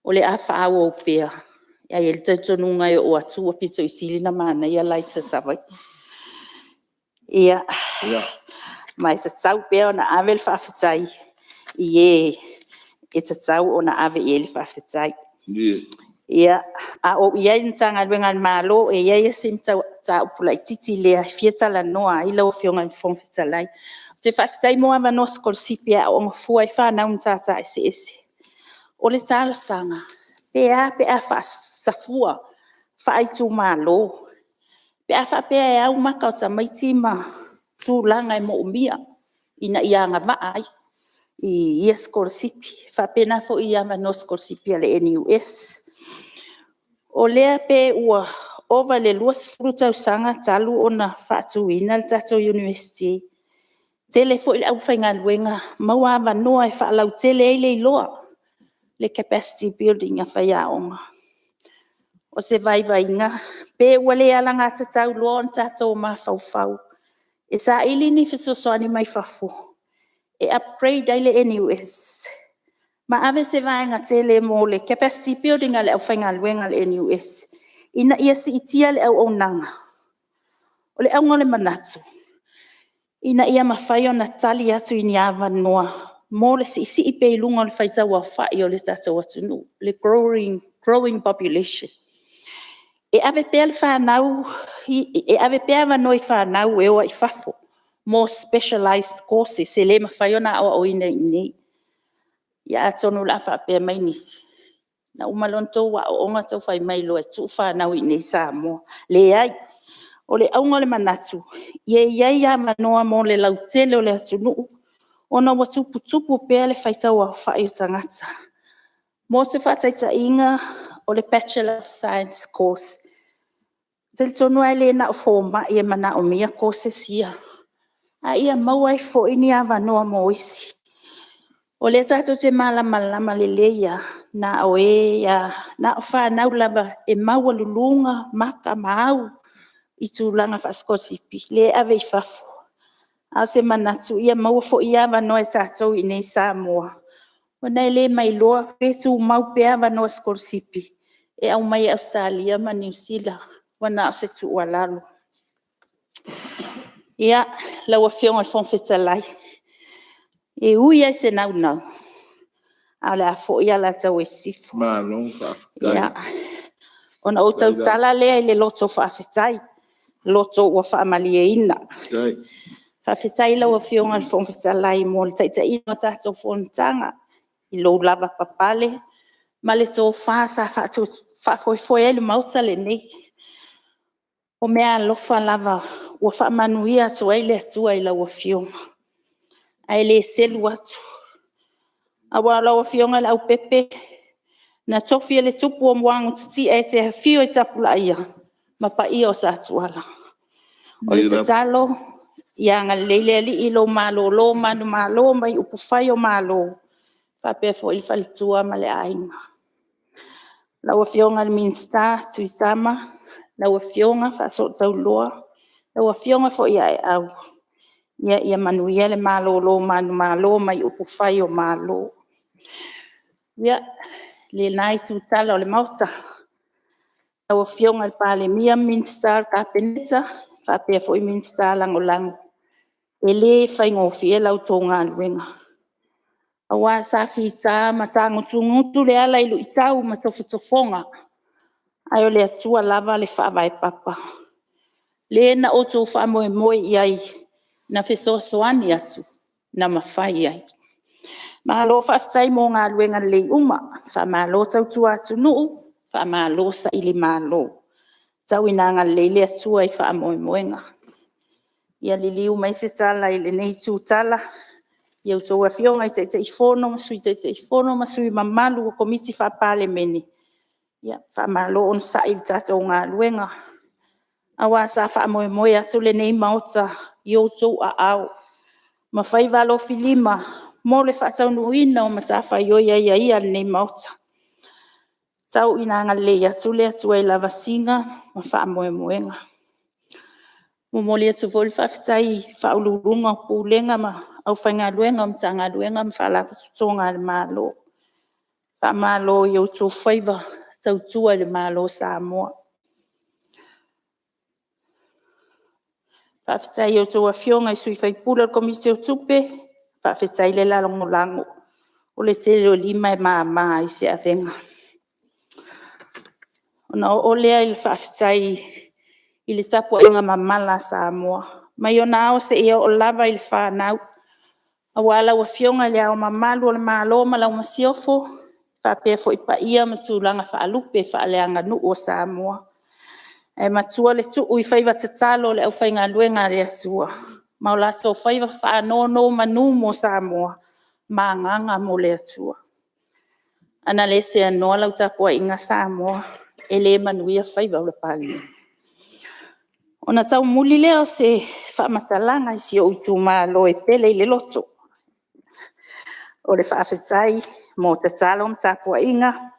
O le a whaawa o pea. Ia, e le tel tonu ngai o atua pito I silina mana. Ia, lai sa savai. Ia, mai sa tau pea o na ave le whawhetai. Ie, e ta tau o na ave I le whawhetai. Ia, a o ia I tanga luenga malo e ia sim tau pulai titi lea fieta la noa I lau fionga fong fitalai. Te whawhetai moa ma no skol sipia o ngafua I whanau mtata ese. O le talo sanga, pea wha safua, whaaitu malo. Pea wha pea e au maka o tamaiti ma tūlanga mo umia. Ina ianga maai. I ia skol sipi. Wha pena fo ia ma no skol sipia le NUS. O lea pe ua ova le luas fruta usanga talu ona whaatuina le tato university. Tele fo ili au whainga luenga, maua wanoa e whaalau tele eile iloa. Le capacity building a whaia onga. O se vai vainga, pe ua le alanga tatau loa on tato o maa fau. E sa ili ni fisosoani mai fafu. E upgrade aile NUS. Ma ave se vainga tele mo le capacity building ale au whainga luenga le NUS. Ina ia si itia le au onanga. O le au ngole manatu. Ina ia mawhai o na tali atu I ni awa noa. Mo le si isi I pe ilunga o le whaita wa whai o le tata watunu. Le growing population. E ave pea le whanau, e ave pea wanoi whanau e oa I fafo. More specialized courses. Se le mawhai o na awa o ina nei. Ia atonu la wha pea mai nisi. Na umalonto wa o onga tau whai mai lo e tu whanau I nei sa moa. Le ai. O le aunga le manatu. Ie iai a manoa mo le lautele o le atunu. Ona wa tupu pea le whaitau a whai o tangata. Mo se whataita inga o le Bachelor of Science course. Te tonu ai le na o fōma ia mana o mia courses ia. A ia mauai fo ini a manoa mo isi. O le tato te malama le leia na o e ia na o whanau lava e maua lulunga maka mau. I tūlanga whaskosipi, le ave I fafu. A se manatu ia maua fo ia wanoa e tātou I nei Samoa. O nei le mai loa, pe tū mau pea wanoa skosipi. E au mai Australia ma New Zealand, wana o se tū walalo. Ia, lau a whionga whonwhetalai. E ui ai se nau. A le a fo ia la tau e sifu. Ia, ona o tau tala lea I le loto whawhetai. Loto ua whaamalia ina. Whawhetai lau a whionga whonwhetalai mo le taita ina tātou whontanga. I lo lava papale. Ma le tō whaasa whafoefoe ele mauta le nei. O mea lofa lava ua whaamanuia atu ai le atua I lau a whionga. Ai le selu atu. Awa lau a whionga le au pepe. Na tofi le tupu o mwangu titi e te hawhio I tapula ia. Ma pa ia o sa atuala. O le tatalo, ia ngā leile ali I lo malo, lo manu malo, mai upu whai o malo. Whapea fo I whalitua ma le ainga. Lau a whionga le minsta, tuitama. Lau a whionga, whasot tau loa. Lau a whionga fo ia e au. Ia manu ia le malo, lo manu malo, mai upu whai o malo. Ia, le nai tu tala o le mauta. Au fionga le pale mia minsta ka peneta, fa pe foi minsta lango lango. Ele fai ngofi e lau tonga luenga. Awa sa fita matango tungutu le ala ilu itau matofotofonga. Ayo le atua lava le fa vai papa. Le na oto fa moe moe iai na fesosoani atu na mafai ai. Malo fa ftai mo ngā luenga le uma, fa malo tau tua atu nuu, fa malo sa ili malo. Tau ina ngā le atua i fa moe moenga. Ia liliu mai se tala i le nei tu tala. Ia utou afionga i te ifono, masui te ifono, masui mamalu o komisi fa pale meni. Ia fa malo on sa i tato ngā luenga. Awa sa fa moe moe atu le nei maota i utou a au. Ma fai valo filima, mo le fa tau nuina o matafa ioia ia le nei maota. Tau ina ngā le atu le atu e lava singa, ma fa moe moenga. Momoli atu voli whawhitai whaulurunga o pūlenga ma au whainga luenga o mtanga luenga ma whala kututonga le malo. Wha malo i au tō whaiva tau tua le malo Samoa. Whawhitai au tō awhionga i sui whaipura komisi o tupe, whawhitai le lalongo lango. O le tele o lima e maa i se avenga. Ona o lea i le whawhitai i le tapu inga mamala Samoa. Mai o nao se ia o lava i le whanau. A wala wa fionga le au mamalu o le malo ma lau masiofo. Whapea fo ipa ia matulanga whaalupe whaaleanga nu o Samoa. E matua le tu ui whaiva tatalo le au whainga luenga le asua. Maulato whaiva whaanono manu mo Samoa. Ma nganga mo le atua. Ana le se anoa lau tapua inga Samoa. E le manuia whaiva o le pali. Ona tau muli leo se whamatalanga i si o utu malo e pele i le loto. O le whaafetai mo te talo mtapua inga.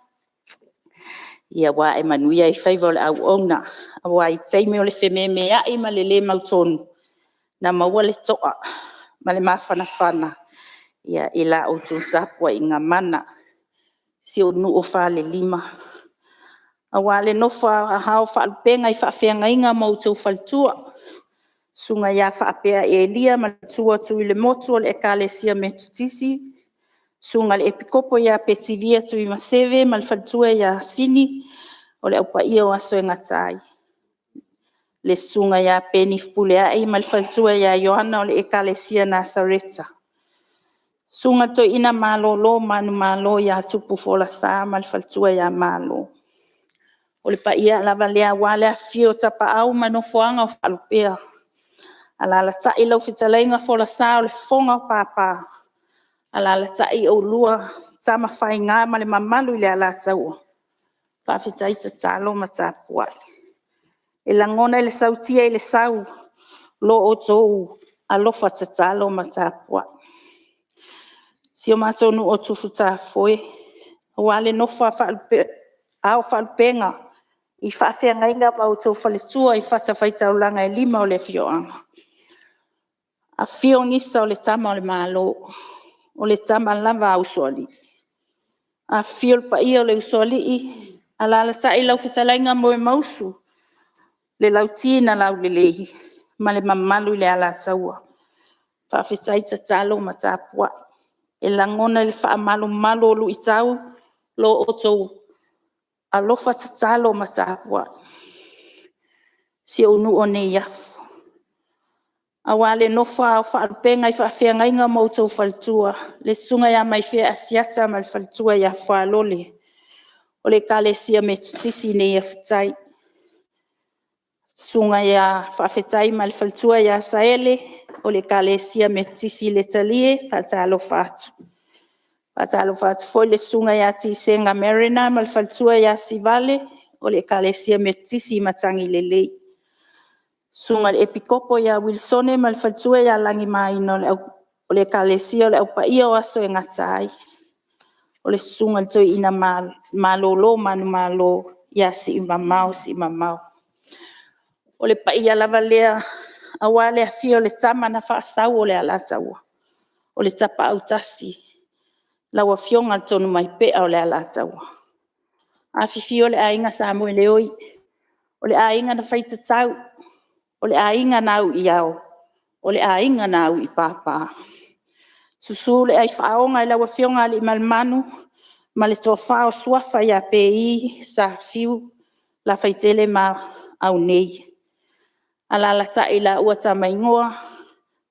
Ia wa e manuia i whaiva o le au ona. A wa i teime o le whememea i ma le mautonu. Na maua le toa. Ma le mawhanawhana. Ia i la o tu tapua inga mana. Si o nu o wha le lima. A wale no fa hao fa penga I fa fenga inga mo tu faltua sunga ya fa pea elia ma tua tu le motu le ekalesia metutisi sunga le epikopo ya petivia tu I maseve mal faltua ya sini o le upa ia o aso ngatai le sunga ya penif pulea ai mal faltua ya Yohana o le ekalesia Nasareta sunga to ina malo lo manu malo ya tupu fola sa mal faltua ya malo o le paia lava lea wale a fio tapa au manofoanga o whalupea. Ala la tai lau fitalainga fola sa o le fonga o papa. Ala la tai o lua tama whai ngā ma le mamalu I le ala taua. Whawhitai ta talo ma tāpua. E langona I le sautia I le sau lo o tou alofa ta talo ma tāpua. Si o matonu o tufu tā foe. Wale nofa whalupenga. I whaafenga inga mau tau whaletua I whatawhaita ulanga e lima o le fioanga. A fio nisa o le tama o le malo, o le tama lava au soli. A fio pa ia o le usoli I, a la sa I lau whitalainga mo e mausu, le lau tina lau le lehi, ma le mamalu le ala saua. Whaafetaita talo ma tāpua. E langona le whaamalu malo o lu I tau, lo o tau alofa tatalo matapua. Si o nu o ne iafu. Awale nofa o whaarupenga I whaafenga inga mautou faltua. Le sunga ya mai fea asiata ma le faltua ya whaalole. O le kalesia me tutisi ne iafutai. Sunga ya whaafetai ma le faltua ya saele. O le kalesia me tutisi le talie whaatalo whaatu. Patalo fatu foi le sunga ya tisenga Marina mal faltua ya sivale o le kalesia metisi matangi lele. Sunga le epikopo ya Wilsone mal faltua ya langi mai no o le kalesia o le upa ia o aso e ngatai. O le sunga le toi ina malolo manu malo ya si mamau. O le pa ia lava lea awale a fio le tama na whaasau o le alataua. O le tapa autasi. Lawa fionga tonu mai pea o le ala taua. A fifi o le ainga sa mo le oi. O le ainga na faita tau. O le ainga na au iao. O le ainga na au i papa. Susu le ai whaonga i lawa fionga li malmanu. Ma le toa whao suafa ia pei sa fiu. La faitele ma au nei. Ala la ta ila ua ta maingoa.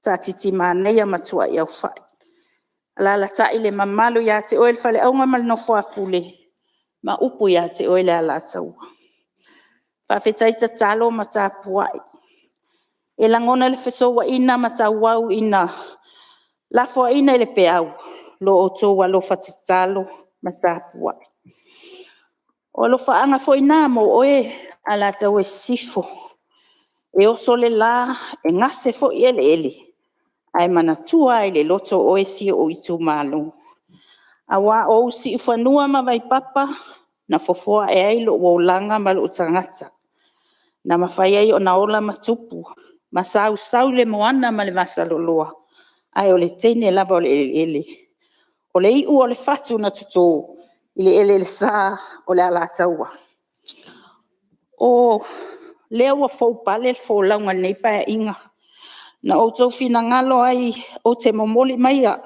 Ta titi maneia matua i au whai. Ala la ta ile mamalu ia te oel fale aunga mal no fua pule. Ma upu ia te oel ala tau. Whawhetai ta talo ma ta puai. E langona le fesoa ina ma ta wau ina. La fua ina ile pe au. Lo o tō wa lo fatatalo ma ta puai. O lo whaanga fo ina mo oe ala tau e sifo. E oso le la e ngase fo i ele. Ai mana tua ele loto o e si o itu malo. Awa o usi ufanua ma vai papa na fofoa e ai lo waulanga ma lo utangata. Na mawhai ai o na ola matupu. Ma sau le moana ma le masa loloa. Ai o le tene lava o le ele. O le iu o le fatu na tuto. Ile ele le saa o le ala taua. O leo wa fau pale fau launga neipa e inga. Na o tau fina ngalo ai o te momoli maia.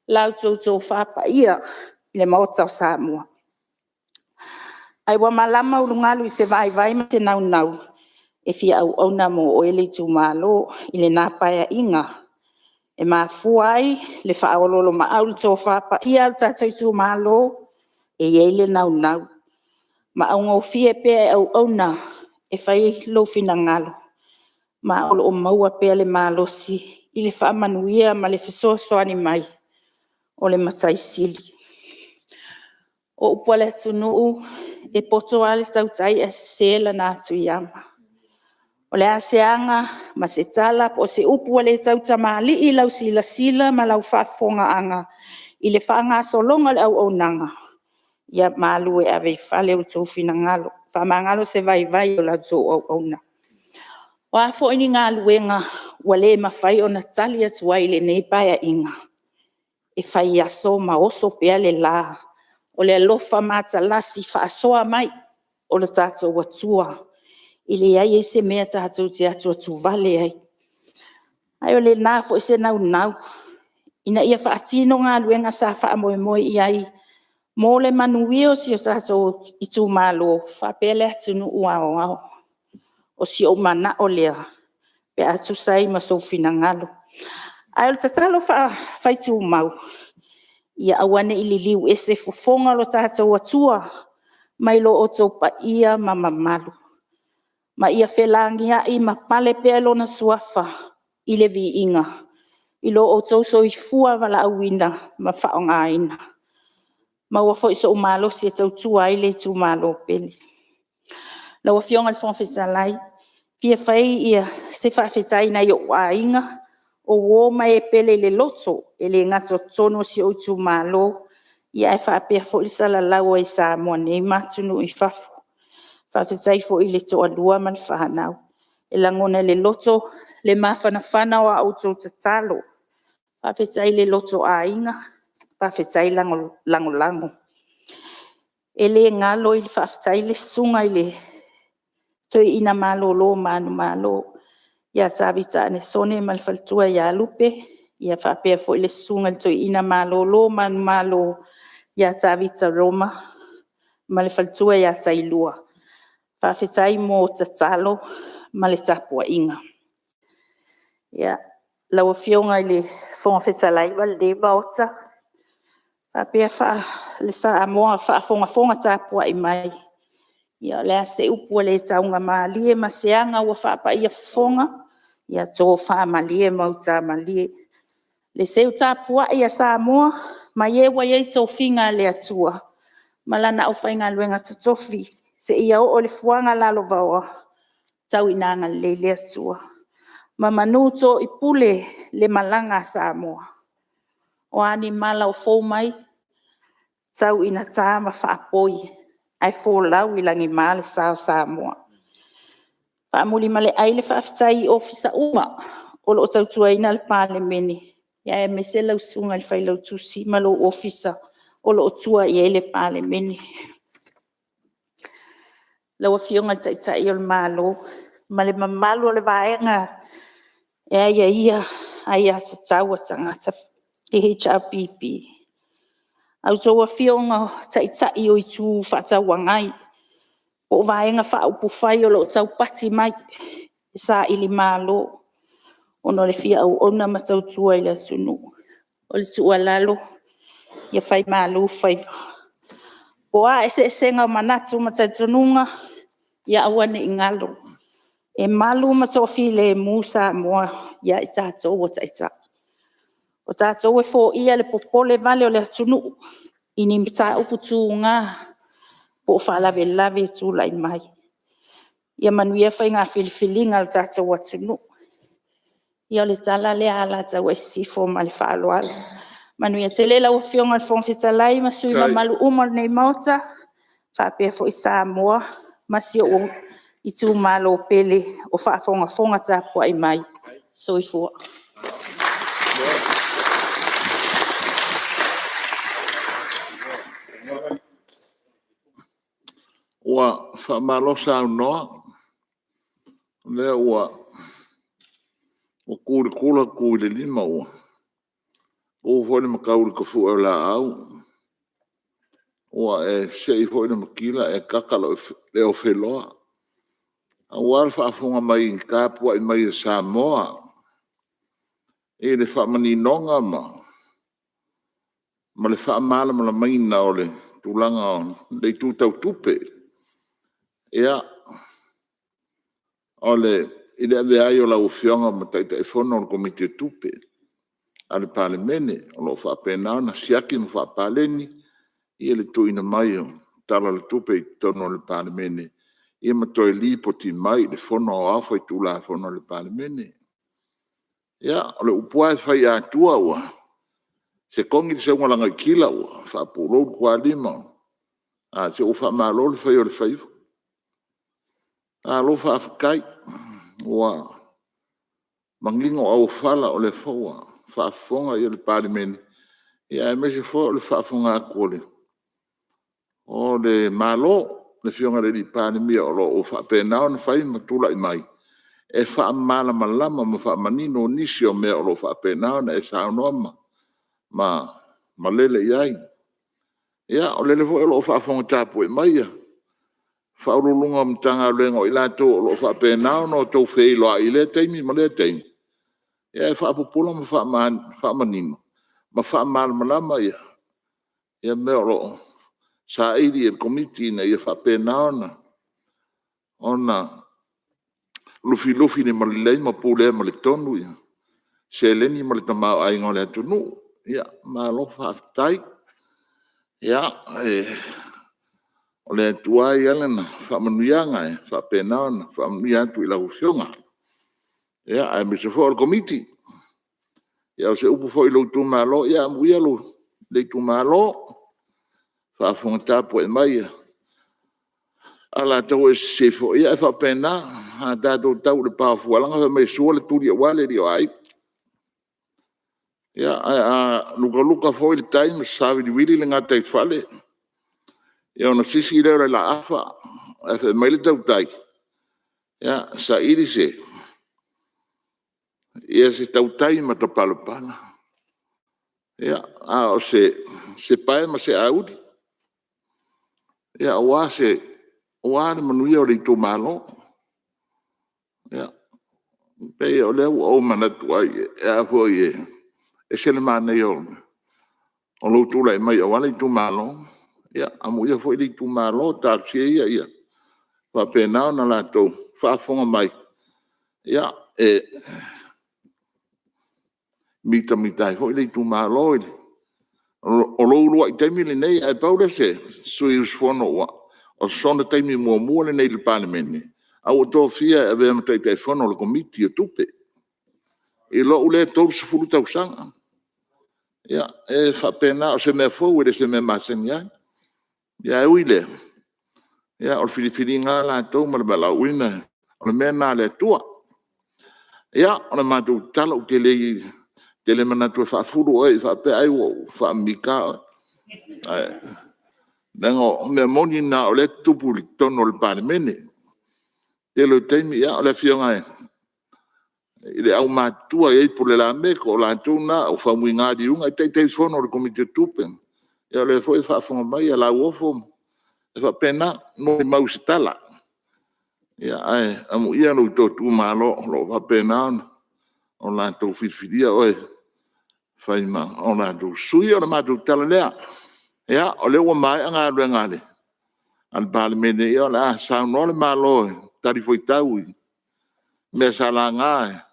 Lau tau whapa ia. Le maota o Samoa. Ai wa malama ulungalu i se vai ma te nau. E fia au na mo o ele tu malo. Ile napa ia inga. E mafuai le whaololo ma aulu tau whapa ia au tatou tu malo. E ele nau. Ma au ngau fie pia au na. E whai lo fina ngalo. Ma olo o maua pia le malosi. Ile wha manuia ma le fisoso ani mai. O le matai sili. O upua le tunuu. E poto ale tautai e sela na atu iama. O le aseanga ma se tala po se upua le tauta maali i lau sila ma lau whafonga anga. I le whaanga solonga le au nanga. Ia malu e ave fale o tō fina ngalo. Whamangalo se vai o la tō au na. O a fo ini ngā luenga wale mawhai o na tali atu ai le neipaya inga. E whai aso ma oso pea le la. O le alofa mata lasi whaasoa mai o le tātou watua. I le ai e se mea tātou te atu vale ai. Ai o le nā fo e se nau. Ina ia whaatino ngā luenga sa whaamoe i ai. Mō le manuio si o tātou i tū malo, whapele atu nu uao. O si o mana o lea, pe atu sai ma sofina ngalo. Ai o tatalo whai tū mau. Ia awane i li liu ese fufonga lo tātou atua, mai lo o tō pa ia ma mamalu. Ma ia whelangia i ma pale pelo na suafa, i le vi inga. I lo o tō so i fua wala awina, ma whaonga ina. Ma ua fo iso umalo si e tau tua i le tu malo peli. La ua fionga le whawhawhetalai. Pia whai ia se whawhetai na i o ainga. O woma e pele le loto. E le ngato tono si o tu malo. Ia e whapea fo i sala laua i Samoa nei matunu i whafo. Whawhetai fo i le toa lua man whanau. E langona le loto le mawhana whanau a auto tatalo. Whawhetai le loto ainga. Whawhetai lango. E le ngalo i whawhetai le sunga i le toi ina malo lo manu malo. Ia tāwita ane sone malwhaltua ia lupe. Ia whapea fo i le sunga i toi ina malo lo manu malo. Ia tāwita Roma. Malwhaltua ia tailua. Whawhetai mō tatalo male tapua inga. Ia laua fionga i le whawhetalai wal le baota. Pia le Samoa whaafonga tāpua i mai. Ia lea se upua le taunga maalie ma seanga ua whaapa ia fonga. Ia tō whaamalie mau tā malie. Le seu tāpua ia Samoa ma iewa iei tō whinga le atua. Malana au whainga luenga tutofi. Se ia o le fuanga lalo vaua. Tau inanga le le atua. Ma manuto i pule le malanga Samoa. O ani mala o fau mai. Tau ina tāma whaapoi, ai fōlau i langi māle Samoa. Whaamuli male aile whaaftai ofisa uma, o lo tautua ina le pāle mene. Ia e mese lau sunga i whailau tusi malo ofisa, o lo tua i ele pāle mene. Laua fionga tai o le malo. Ma le mamalu o le vaenga. Ia, aia sa tau a tangata e HRPP. Au toa fionga tai o i tū whatawangai. O vaenga whaupu whai o lo tau pati mai. Sa ili malo. Ono le fia au ona matau tua i le sunu. O le tua lalo. Ia whai malo whai. O a ese ngau manatu matatununga. Ia awane ingalo. E malu matofi le musa moa. Ia i tātou o taita. O tātou e fo ia le popole vale o le atunu. Ini mita uputu ngā. Po whalawe lawe tu lai mai. Ia manuia whai ngā whiliwhilinga o tātou atunu. Ia le tala le ala tau e sifo ma le whaaloala. Manuia te lela o fionga le whongwhita lai masui ma malu umar nei mauta. Whapea fo i Samoa. Masio o i tū malo pele o whaafonga tāpua i mai. So i fua. Ua whamalosa au noa. Lea ua o kūri kula kūri lima ua. O hoi makauri ka fu la au. Ua e sei hoi makila e kakalo le o wheloa. A wal whaafunga mai kāpua i mai Samoa. E le whamani nonga ma. Ma le whaamala ma la mai na o le tūlanga o le tūtau tupe. Ia o le ile ave ai o la ufionga ma taita e fono o komite tupe. Ale palemene o lo whaapena na siaki mo whaapaleni. Ia le tuina mai o tala le tupe i tono le palemene. Ia matoi li po ti mai le fono o awha i tūla fono le palemene. Ia o le upua e whai atua ua. Se kongi te seunga langa i kila ua. Whaapuro kua lima. Se uwha malo le whai o le whaifu. Lo whaafukai. Ua mangingo au whala o le whaua. Whaafonga i le palemene. Ia e mese fo le whaafonga akole. O le malo. Le fionga le li palemia o lo o whaapenao na whai matula i mai. E whaamala malama ma whaamanino nisi o mea o lo whaapenao na e saunoma. Ma lele iai. Ia o lele fo e lo whaafonga tāpu e mai ia. Whaurulunga mtanga luenga o ilato o lo whaapenao no tau wheilo a ile teimi ma le teimi. Ia e whaapupula ma whaamanino. Ma whaamala malama ia. Ia mea o lo sa iri e komiti na ia whapenao na. Ona lufi ni malilei ma pule ma le tonu ia. Se leni ma le tamau ai ngole atunu. Ia ma lo whaafitai. Ia o le atua i alena whaamanuianga e whapenao na whaamanuia atu i lau fionga. Ia ai me se fo komiti. Ia o se upu fo i lau tu malo. Ia muia lo le tu malo. Whaafonga tāpua e mai. Ala tau e se fo ia e whapena. Ha tātou tau le pāfualanga. Wha mai sua le turi a wale rio ai. Ia luka fo i le taimi. Sawi di wili le ngā teit whale. Ia ona sisi leo le la afa. E wha mai le tau tai. Ia sa iri se. Ia se tau tai ma ta palapala. Ia o se pae ma se audi. Ia oa le manuia o le tō malo. Ia. Pei o leo o manatu ai. Ia po i e se le manei o. O lo tūla e mai o wale tō malo. Ia amu ia fo i le tō malo. Tā sia ia. Whapenao na lato. Whaafonga mai. Ia mita fo i le tō malo i le. O lo urua i taimi le nei ai paura se sui usfono wa o sona taimi mua le nei le palemene au to fia e vea matai tai fono le komiti o tupe i lo ule tau se furu tau sanga ia e whapena o se mea fau e se mea masenia ia e uile ia o le filifili ngā la tau ma le bala uina o le mea nā le tua ia o le mātou tala u te lei tele mana tu fa furu e fa pe ai wo fa mika Nango me moni na ole tupu li tono le palemene. Te lo teimi ya ole fionga ile au matua e por la me ko la tuna o famuinga di unga te fono le komite tupen. Ya le foi fa fo mai la wofo. Fa pena no maustala. Ya ai amu ia no to tu malo lo fa pena on la to fifidia oi. Fai ma on la do sui on ma do tala lea. Ya ole o mai anga ngale. Al palemene ia la sa no le malo tari foi tau. Me salanga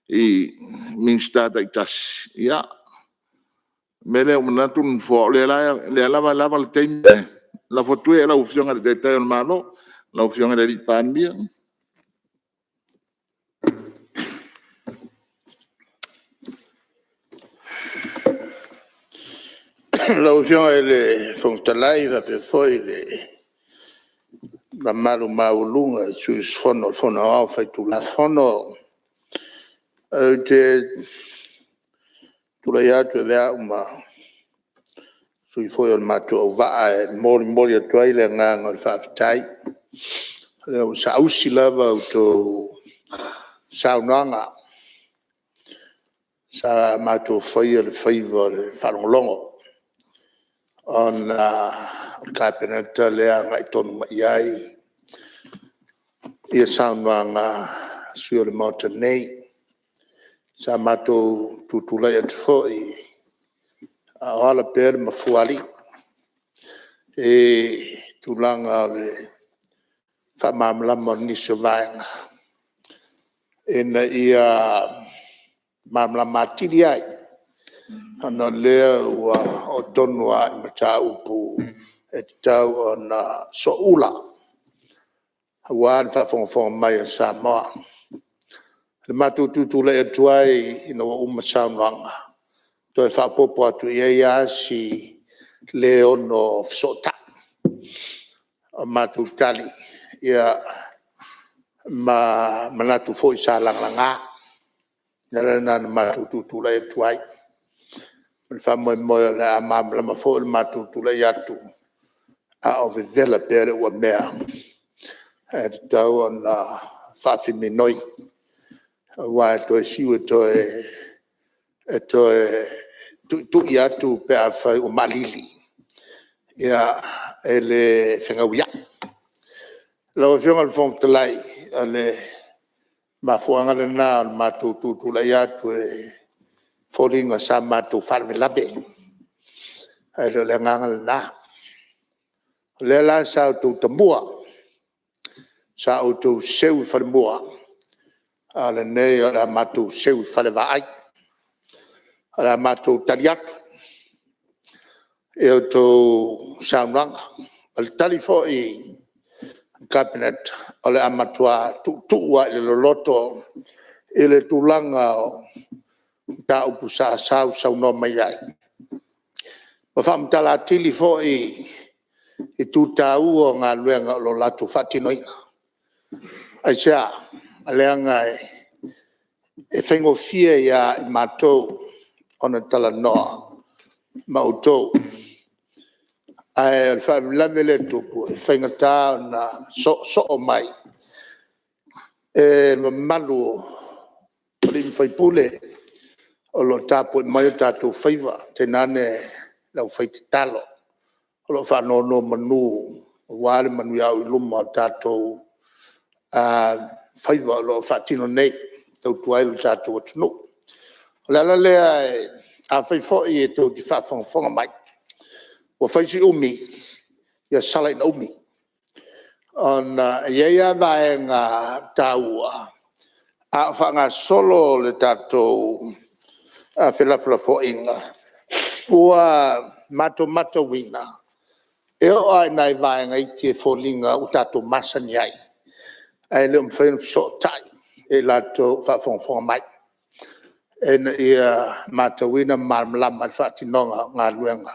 i minsta da tas ya mele o natun fo le lava le tem la foto e la ufionga de te malo la ufionga de pan bien La opción ele fontalai da pe foi le la malu maulunga sus fono au fai tu la fono te tu la ya tu da uma sui foi on mato va mori tu ile nga ngol fa tai le sa usi lava to sa nanga sa mato foi le favor falongo on cabinet le ngai ton mai ia saunanga sur le montenay sa mato tutula et foi ala per mafuali e tulanga le fa mamla moni sovanga en ia mamla matiliai ana le o tonua mata upu et tau ona soula wan fa fon mai sa ma le matu tutula et tuai no saunanga to fa popo atu ia si leono sota matu tali ia manatu foi salanga nana matu tutula et tuai fa mo la ma fo matu tutula yatu a of vela pere o mea et tau on fa fiminoi wa to siu to tu ia tu pe fa o malili ia ele fenga uia la vision al fond tlai ale ma fuanga le na ma tu la ia tu falling sa ma tu farve la be ele le ngang na le la sa tu tambua sa tu seu farmua ala ne ala ma tu seu falevai ala mato taliat e to saunanga al talifo e cabinet ala amatua tu wa le loto ele tulanga ta upusa sa no mai ai o fam tala telefo e tu ta u nga luenga lo latu fatinoi ai sia aleanga e fengo fie ya mato ona tala no mauto ai fa la vele tupu fenga ta na so mai e malu lim fai pule o lo tapu mai ta tu faiva tenane la fai talo o lo fa no manu wale manu ya luma tato faiva lo fatino nei tu tuai lo tato no la le a fai fo e to di fa fon mai o fai si umi ya sala no umi on ya va nga taua a fa nga solo le tato a fela fo inga ua mato wina e o ai nai va nga i fo linga o tato masani ai ai le mfen so tai e la to fa fon mai en ia matawina marmlam fati nonga ngaluenga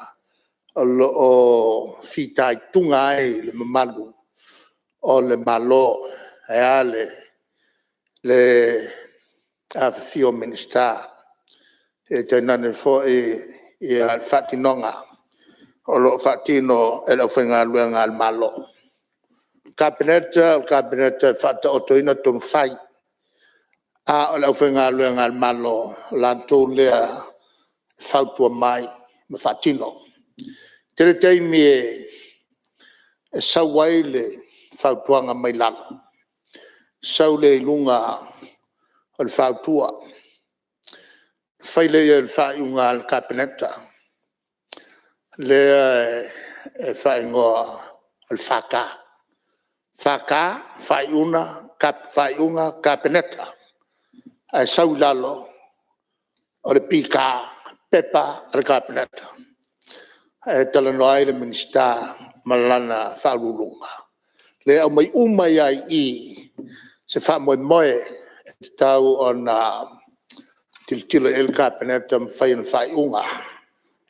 o fitai tungai le malu o le malo ale le afio minister e tenane fo e fati nonga o lo fatino e lo fenga luenga al malo kabineta fata otoina ton fai a o lo fenga luenga al malo lanto le fautua mai ma fatino tere taimi e sawaile fautuanga mai lalo saule lunga al fautua faile el faunga al kabineta le faingo al faka faiuna kabineta ai saulalo o le pika pepa al kabineta talanoai le minista malana faulunga le au mai umai ai I se fa moe tau ona tiltilo el kabineta faiunga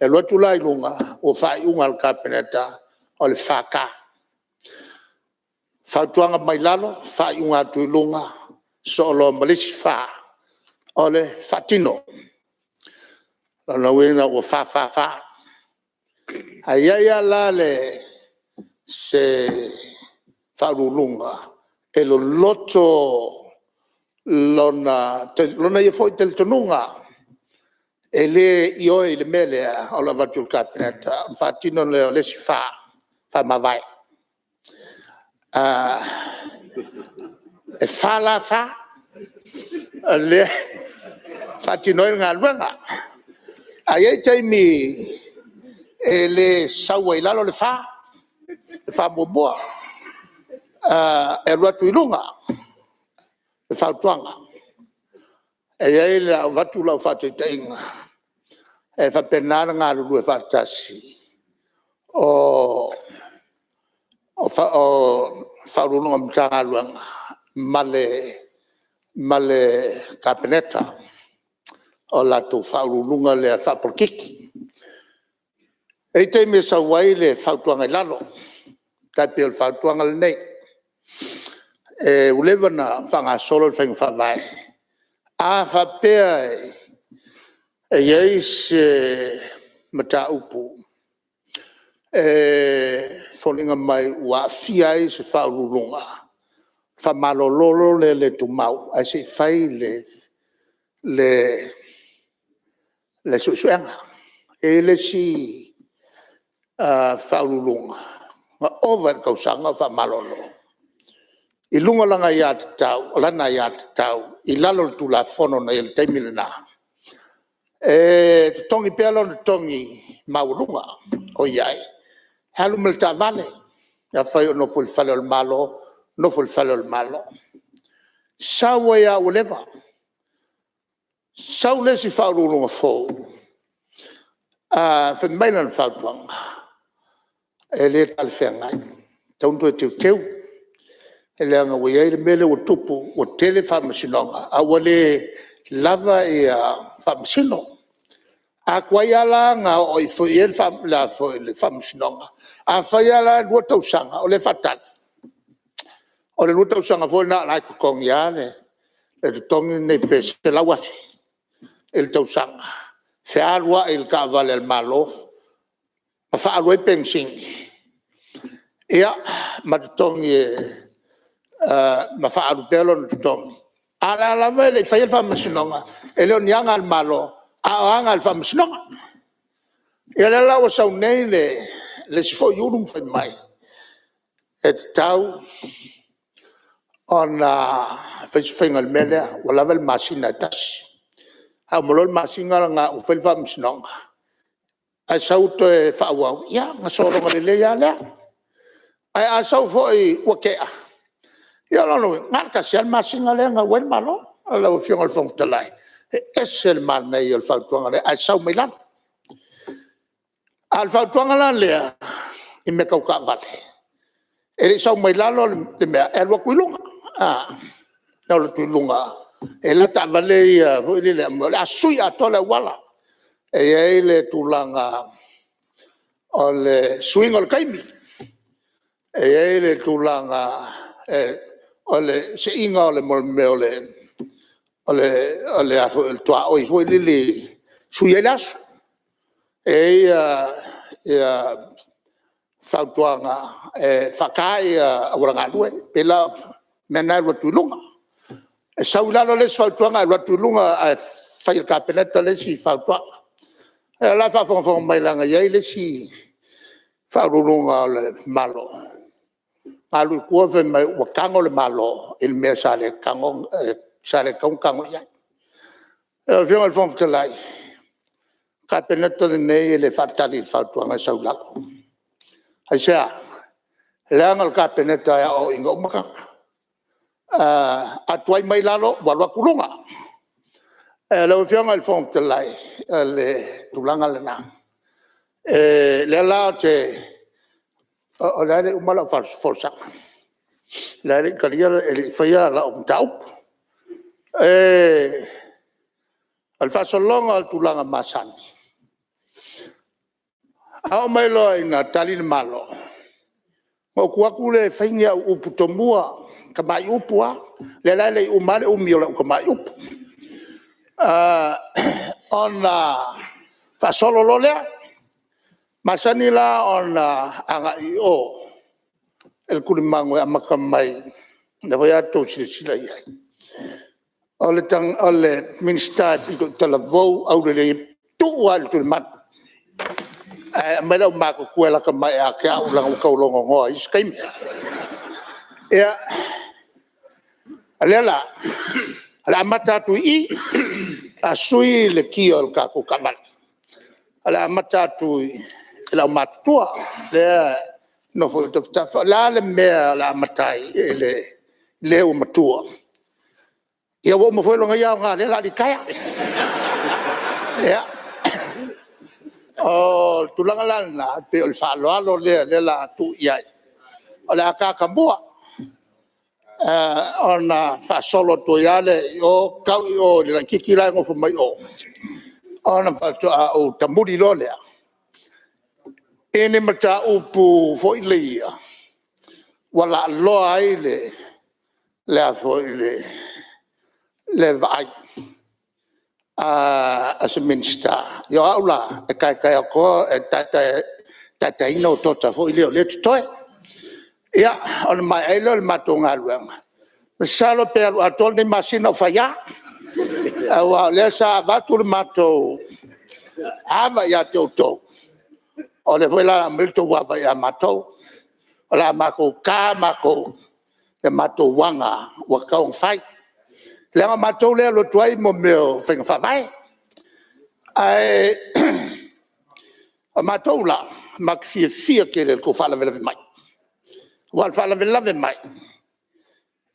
e lotu lai lunga o faiunga al kabineta o le faka fautuanga mai lalo faiunga tuilunga so lo malisi fa o le fatino lana wena o fa ayaya la le se faulunga e lo loto lona ia foi tel tonunga ele io il mele o la vatul kabineta fatino le si fa mavai e fa la fa le fatino ngal wenga ai taimi ele sawaila lo le fa boboa e rotu ilunga e fautuanga e ai la vatula fatu tainga e fa penara nga lu e fatasi o faulunga mtanga luanga male kabineta o la tu faulunga le fa porkiki e te me sa waile fautuanga lalo tapi el fautuanga le nei e ulevana fanga solo feng fa vai a fa pe e yeis mata upu folinga mai wa fiai se faulunga fa malololo le tumau ai se fai le suenga e le si faulunga ma over kausanga fa malolo I lunga langa ia tau lana ia tau I lalo tu la fono na il temilena tongi pelo tongi maulunga o iai halu melta vale ya fai no fulfalo el malo sawa ya uleva saule si faulunga fo fe mailan fautwanga ele tal fengai tonto teu ele anga wei mele o tupu o tele famasinonga awale lava e famasino a kwayala nga o foi la foi le famasinonga a fayala do tausanga o le fatal o le tausanga foi na la kongiane e tongi ne pese la wafi el tausanga fe alwa el cavale el malo fa alwa pensing ia matongi ma fa alu pelo tom ala la vele fa il fam sinonga ele on yang al malo a ang al fam sinonga ele la o sau nei le si fo yulum fa mai et tau on fa fengal mele wala vel masina tas ha molol masinga nga o fel fam sinonga a sau to fa wa ya nga soro le ya le a sau fo o ke ya lo marca si al masinga le nga wen malo ala o fiong al fong talai es el mal nei el fautuanga le ai sau milan al fautuanga le I me kau ka vale e sau milano le me el wa kuilunga no le kuilunga e la ta vale vo le la sui a tola wala e le tulanga o le swing al kaimi e le tulanga ole se inga ole ole a il tua o foi lili suielas e fautuanga fakai orang alue pela mena watulunga saulalo les fautuanga watulunga fail kapeleta les si fautua la fa fon mai langa ye les si faulunga le malo alu kuove mai wakango le malo il me sale kango sale kango ya el fiong el fon telai kapeleta ne le fatali fautuanga saulalo Aisyah, langal ka peneta ya o ingo maka. Atuai mai lalo walwa kulunga. Lau fianga el fong telai le tulanga le na. Le la te o le umala forsa. Le kalia el faya la taup. Al fasolong al tulanga masani. Au mai lo ina tali malo. Mo kuaku le fainga upu tomua kamai upua le le umale umiola kamai upu. On fa solo lo le masani la on anga o el kulimango amakamai ne voya to sila ia. Ole tang ole minsta ito talavou au le tu al tulmat. Mai lau mako kuela ka mai a kia ulang kaulongo ngoa iskaim. Ya, alela, ala mata tu I, asui le kio ka ku kamal. Ala mata tu la matua le no fo ta la le me la matai le o matua. Ya wo mo fo lo nga nga le la di kaya. Ya. Oh, tulang lana pe ul falo alo le la tu ia. Ola ka kambua. Ona fa solo to yale o ka o le kikila ngo fu mai o. Ona fa to o tambudi lo le. Ene mata upu fo ile. Wala lo ai le fo ile le vai. As a minister, yo aula e kai ko e tata ino tota fo ileo le toi ya on mai elo le matonga luanga salo pe atol ni masino faya wa le sa va tur mato ava ya toto o le voila milto wa ya mato la mako ka mako e mato wanga wa kaung fai le mato le lo toi mo meu feng fa vai ai mato la mak fia ke le ko fala vela mai wal fala vela mai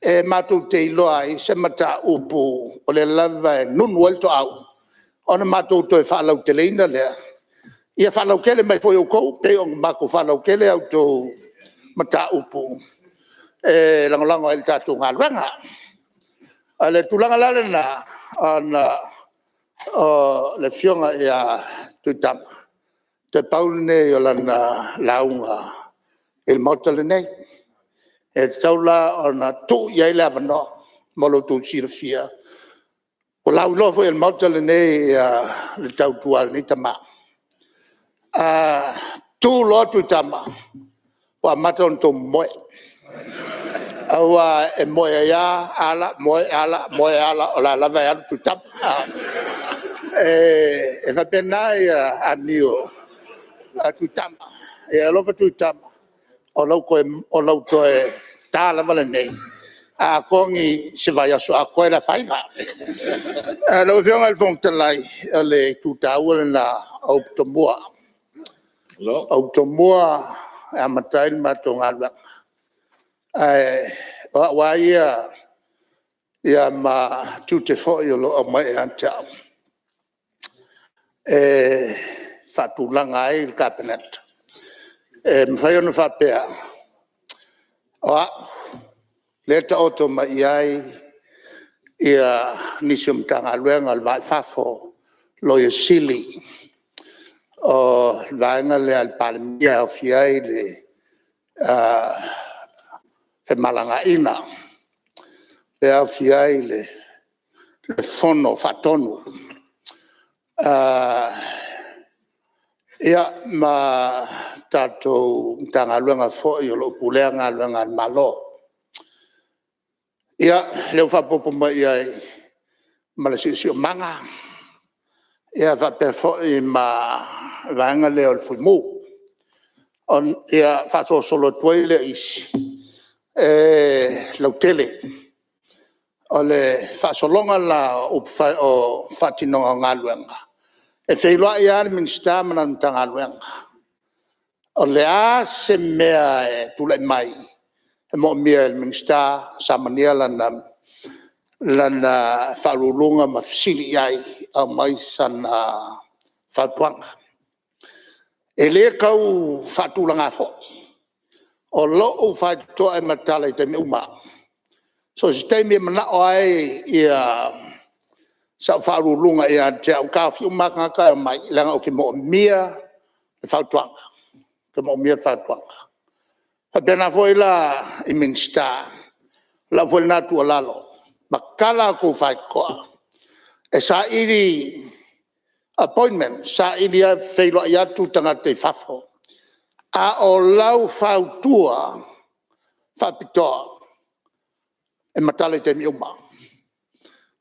e mato te lo ai se mata upu o le lava nun volto au ona mato to fala te leina le ia fala ke le mai foi o ko pe on mako fala ke le auto mata upu e langolango el tatu ngalwanga ale tulanga la na ana le fionga ya tutam te paulne yolana launga el motelne e taula ona tu ya lavano molo tu sirfia o laulo fo el motelne le tautual ni tama tu lo tutama wa maton to moe awa e moe ya ala moe ala la lava ya tutam e va penai a mio a tutam e alo fa tutam o lo to e ta la vale nei a kongi se vai a so a ko la fainga lo fiong al fong telai le tutawol na optomua a matain matonga wa ia ma tute fo yo lo mai anta fatulanga ai il cabinet mfai no fa pe leta auto mai ai ia nisum tanga luenga vai fa fo lo sili o vanga le al palmia fiai le fe malanga ina le fiai le fono fatonu Ia ma tato tanga luenga fo i lo pulenga luenga malo. Ia leo fa popo mai ia malasisio manga. Ia fa pe fo i ma vanga leo fui mu. On ia fa so solo toile is lo tele. Ole fa so longa la o fatino ngaluenga. E fei loa ia min sta mana tanga luenga. O le a se mea e tula mai e mo mea el minsta sa mania lana wharurunga ma fisili ai a mai sana whatuanga. E le kau whatulanga fo. O lo o whatoa e matala i te me uma. So si te me mana o ai ia sa wharurunga ia te au ka whiumaka ka mai langa o ke mo mea whatuanga. Ke mo mea whatuanga. Pena foi la i minsta. La foi na tua lalo. Makala ko whai koa. E sa iri appointment. Sa iri a wheilo i atu tanga te whafo. A o lau whautua whapitoa. E matale te miuma.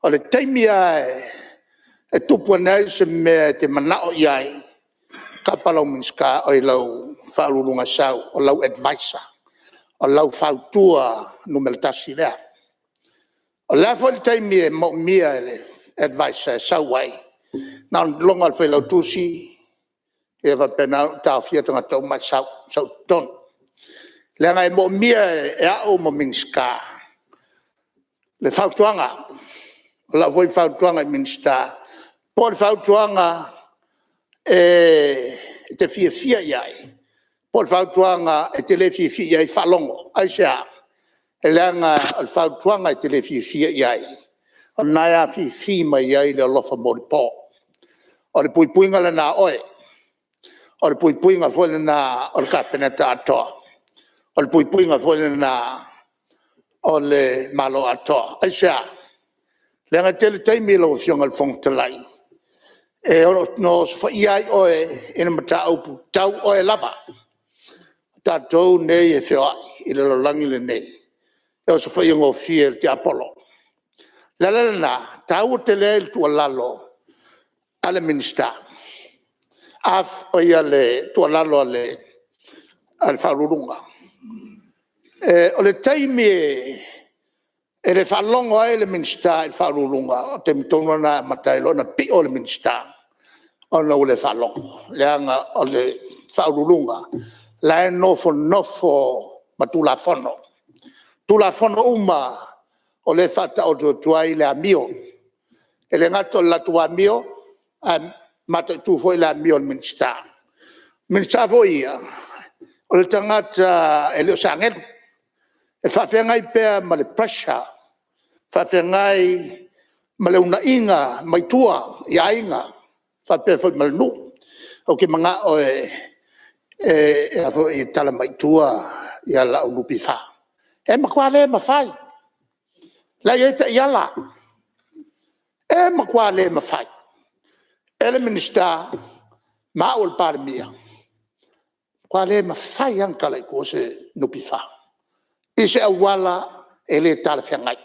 O le teimia e tupua nei se mea te manao iai. Ka palau minska o i lau whaururunga sau, o lau advisor, o lau whautua numeltasi lea. O lea fo le taimi e mo mia le advisor sau wai. Nā longa le whailau tusi, e wa pena tau fiatanga tau mai sau ton. Lea ngai mo mia e au mo minska. Le whautuanga, o lau voi whautuanga i minsta. Po le whautuanga e te fia iai. Por whautuanga e te le fia iai whalongo. Ai sea, e leanga al whautuanga e te le fia iai. O naia fia mai iai le lofa mori po. O le puipuinga le na oe. O le puipuinga foi le na o le kapeneta atoa. O le puipuinga foi le na o le malo atoa. Ai sea, leanga te le taimi lo fionga le fongtalai. E no se fai ai oe ina mata au tau oe lava. Tatou nei e whioi i le lolangi le nei. E o se whai ngō fia te Apollo. Lalana, tau te le il tua lalo ale minsta. Af o ia le tua lalo ale wharurunga. O le taimi e le whalongo e le minsta il wharurunga. O te mitona na matailo na pi o le minsta. O na ule whalongo. Leanga o le wharurunga. La nofo ma tula fono. Tula fono uma o le fata o tuai le amio. E le ngato la tua amio, mata tu foi le amio il minsta. Minsta foi ia. O le tangata e le sangel. E whawhengai pēr ma le pressure. Whawhengai ma le una inga, mai tua, ia inga. Whapea foi ma le nu. O ke mga o e afo i tala mai tua i ala unupi wha. E makua le mawhai. La i eita i ala. E makua le mawhai. E le minista ma o le pare mia. Makua le mawhai ankala i ko se nupi wha. I se awala e le tala whiangai.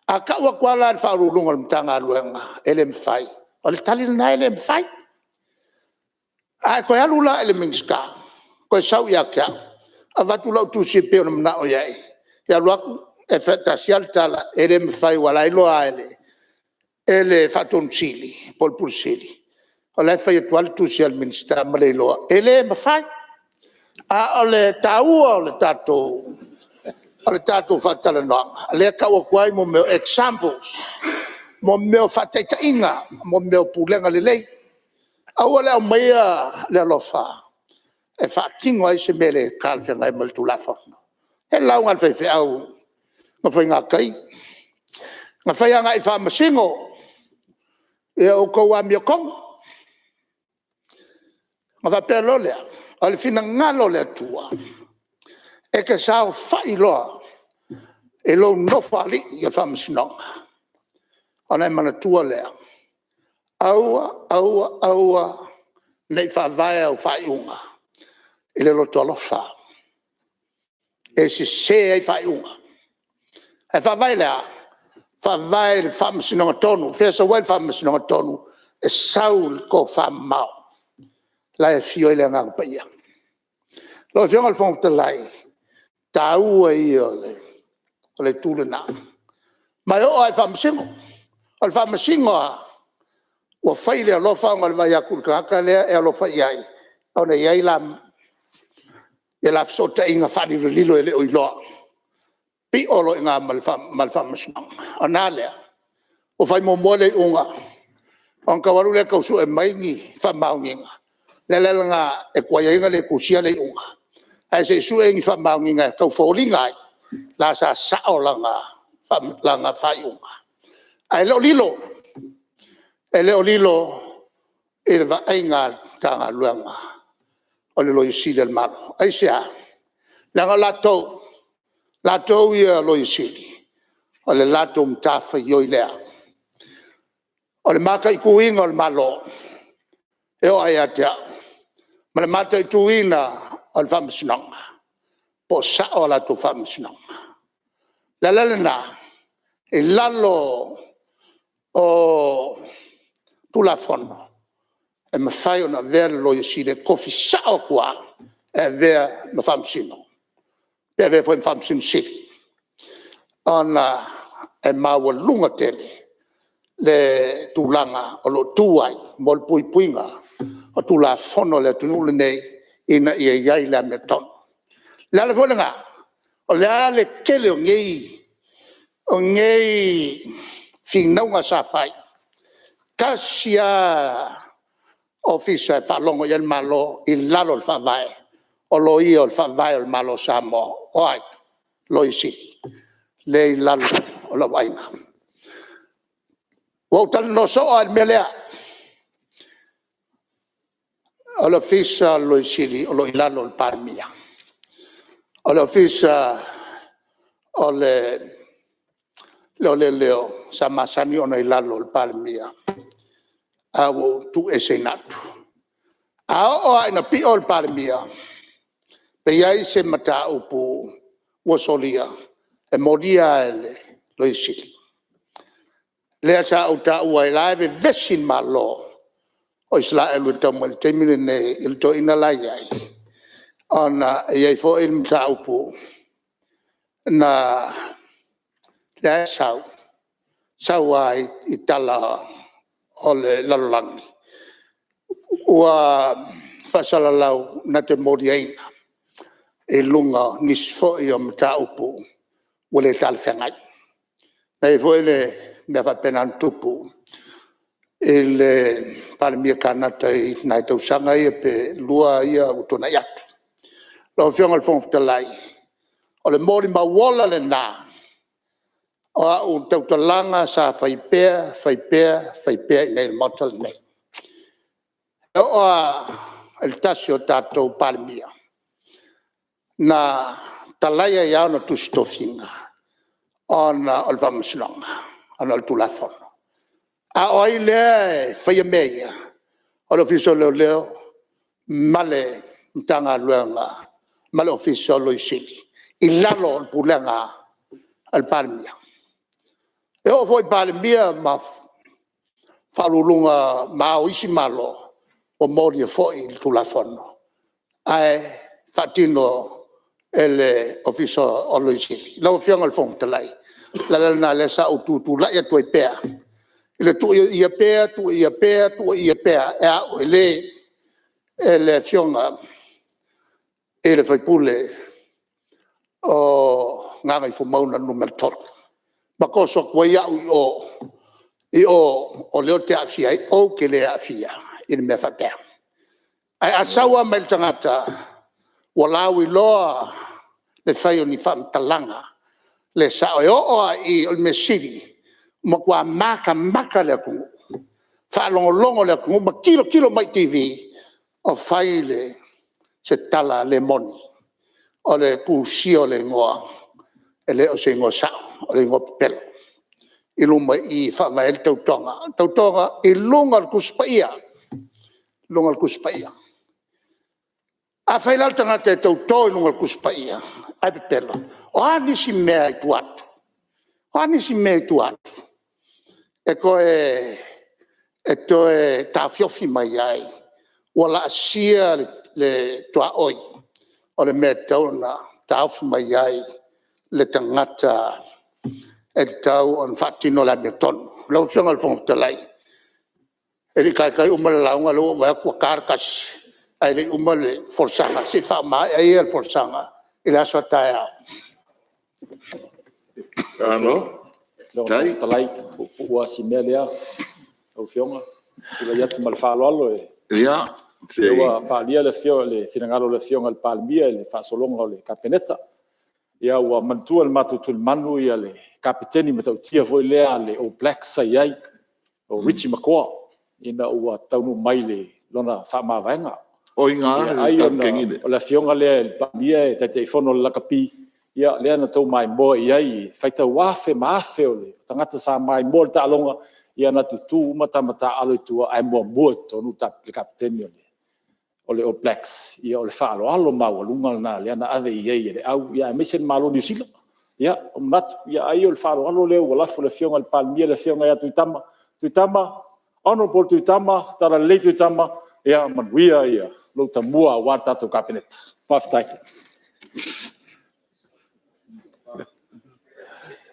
A kaua kuala le whaurulunga le mtanga aluenga e le mawhai. O le tali na e le mawhai. Ai koe alula ele minska. Koe sau ia kia. A watu lau tu si peo na mna o iai. Ia luaku e wheta sial tala ere me whai wala ilo a ele. Ele whaton sili. Polpul sili. O le whai atuale tu sial minsta male iloa. Ele me whai. A o le taua o le tato. O le tato whatala noanga. A le kaua kuai mo meo examples. Mo meo whataita inga. Mo meo pulenga le lei. Aua leo maia le lofa. E whaakingo ai se mele kalwhia ngai maltu lafa. He lau ngal whai au. Nga whai ngā kai. Nga whai anga i wha masingo. E o kaua mia kong. Nga wha pēlo lea. O le whina ngalo lea tua. E ke sao whai loa. E lo nofa ali i a wha masinonga. O nei mana tua lea. Aua nei whawai au whaiunga. I le loto alofa. E se ai whaiunga. E whawai lea, whawai le whamasinonga tonu, whesa wai whamasinonga tonu, e saul ko whamau. Lai e fio i le ngang paia. Lo fionga le whongta lai, tāua i o le tūle nā. Mai o ai whamasingo. O le whamasingo a, ua whai lea lofa o le vai akul kaka lea e alofa iai. Au ne iai la, e la fsota inga whani le lilo e le o iloa. Pi olo inga mal whamasingo. O nā lea, o whai mo le unga. O kawaru le kausu e maingi whamaunginga. Le lelanga e kwa inga le kusia le unga. Ai se su engi whamaunginga kau whaulingai. La sa sao langa whaiunga. Ai leo lilo. E leo lilo e le vaenga tanga luanga. O le lo yisili al malo. Ai sea. Langa latou ia lo yisili. O le latou mtafa yoi lea. O le maka i kuinga o le malo. E o ai atea. Ma le mata i tuina o le whamasinonga. Po sao la tu whamasinonga. La lalena. E lalo o tula fono. E mawhai o na vea lo yasi le kofi sao kua. E vea na whamasino. Pea vea fwoi whamasino siri. Ona e maua lunga tele. Le tūlanga o lo tūai, mo le puipuinga, o tūla fono le tunule nei, ina ia iai le me tono. Le ale whananga, o le ale kele o ngei whinaunga sa whai. Kasia ofisa e whalongo ian malo i lalo le whawai, o lo ia o le whawai o le malo sa mo, oai, lo isi, le i lalo o la wainga. O tal no so al melea. O la fisa lo isili o lo ilalo al parmia. O la fisa o le leo samasani o no ilalo al parmia. Awo tu esenatu. O ai na pi o al parmia. Pe iai se mata upu wosolia. E modia lo isili. Lea sa au ta ua e laive vesin malo. O isla e lui tamu el temine ne il to ina lai ai. Ona e ai fo il mta upu. Na lea sau. Sau ai i tala o le lalolangi. Ua fasala lau na te mori aina. E lunga nisfo i o mta upu. Ule tal whengai. Na e fo ele me fa pena tupu il par mia kanata i nai tau sanga i pe lua ia utona yatu lo fionga le fonfta lai o le mori ma wala le na o tau talanga sa fai pea nei le motal nei o il tasio tato par mia na talaya ia no tu stofinga on al vamslonga ana tu la fono a oi le fai meia o lo fiso leo male tanga luanga male officio lo isili il lalo il pulanga al palmia e o voi palmia ma falulunga ma o isi malo o mori foi il tu la fono ai fatino ele officio o lo isili lo fianga il fonte lei la le sa o tu la ia tu e pea ile tu ia pea e a ele fionga ele fai pule o nganga i fumauna numero tot ma koso ko ia o le te afia o ke le afia in me fa pea ai asawa mel tangata wala wi loa le fai ni fam talanga le sa o i o mesiri mo kwa maka le ku fa longo le ku ma kilo mai tv o faile se tala le moni o le ku sio le ngoa ele o se ngo sa o le ngo pel i luma i fa va el tautonga i lunga ku spaia lungal kuspaia. A failal tanga te tau lungal kuspaia. Ai pepela. O ani si mea i tuatu. O ani si mea i tuatu. E koe ta fiofi mai ai. Wala asia le tua oi. O le mea tauna ta afu mai ai le tangata e tau on fatino la beton. Lau fionga le fontalai. E li kai umalaunga lo wa ku karkas. Ai le umale forsanga si fa mai ai el forsanga. Ila so taia. Ano? Tai? Talai, ua si mea lea, au fionga, ila iatu ma le whaaloalo e. Ia. E ua whaalia le fio, le finangalo le fionga le palmia, le whaasolonga o le kapeneta. Ia ua mantua le matutul manu ia le kapiteni ma tau tia voi lea le o Black sai ai, o Richie Makoa, ina ua taunu mai le lona whaamawhaenga. O inga Ai o le fionga lea le palmia e te ifono le lakapi, ia lea na tau mai moa i ai, whaita wafe maafe o le, tangata sa mai moa le taalonga, ia na tutu umata mata alo tua ai moa moa tonu le kapiteni o le All Blacks, ia o le whaalo alo mau alunga na lea na ave i ai, au ia mesen malo New Zealand, ia o mnatu, ia ai o le whaalo alo leo, walafu le fionga le palmia, le fionga ia tuitama, honorable tuitama, tara le tuitama, ia manuia ia, lo tamua wa tatu kabinet, paftai.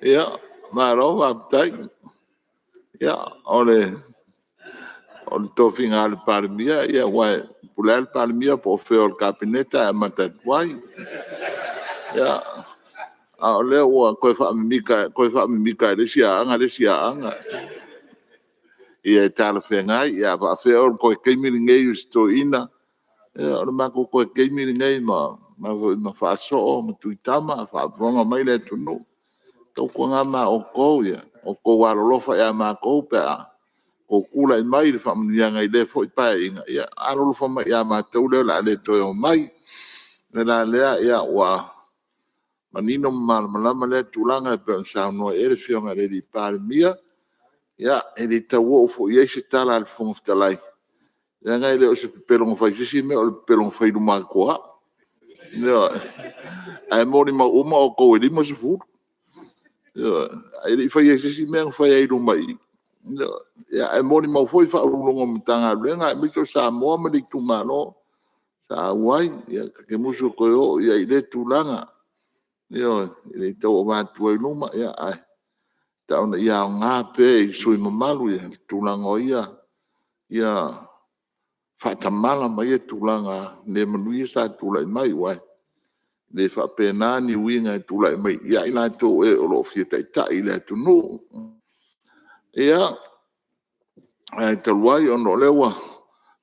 Ia, maro waptai. Ia, ole tofinga le palmia, ia wai pulel palmia po feo le kapineta e matatuai. Ia, ole ua koe whaamimika le siaanga. Ia e tala whengai, ia wa feo koe keimiri ngei usto ina. Ia, ole mako koe keimiri ngei ma whaasoo, ma tuitama, whaavonga mai le tunu. Tau ko ngā mā o kou ia, o kou warolofa ia mā kou pēa, kou kula i mai le whamanuia ngai le fo i pae inga, ia arolofa mai ia mā tau leo la le toi o mai, le la lea ia ua manino malama le tūlanga e pēo nsao noa e le fionga le li pāre mia, ia e li tau o fo i eise tala al whongaftalai, ia ngai leo se pelongo whaisisi me o le pelongo whairu mā koa, ia ai mori ma uma o kou e lima se furu, ai fai ese me fai ai mai ya ai moni mau foi fa ulunga mtanga lenga mi so sa mo me dik tu mano sa wai ya ke muso ko yo ya ile tulanga yo ile to ma tu luma ya ai ta ona ya nga pe sui mamalu ya tulanga ya fa tamala mai tulanga ne manu sa tulai mai wai le fa pena ni winga tu la mai ya ina to e o lo fieta ta ile tu no ya ai te wai on le wa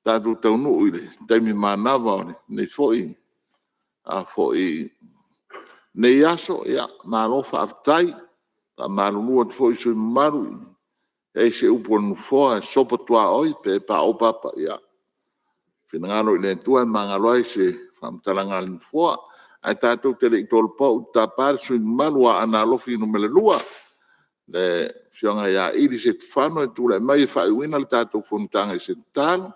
ta tu te no ile te mi manava ne foi a foi ne yaso ya ma lo fa tai pa ma lo foi su maru e se upo no fo so po tua oi pe pa o papa ya finangalo ile tu ma ngalo se fam talanga ni fo ai tātou te le tol pau ta par su malua ana lofi no mele lua le fionga ya ili se fano e tu le mai fa wina le tātou fontanga se tal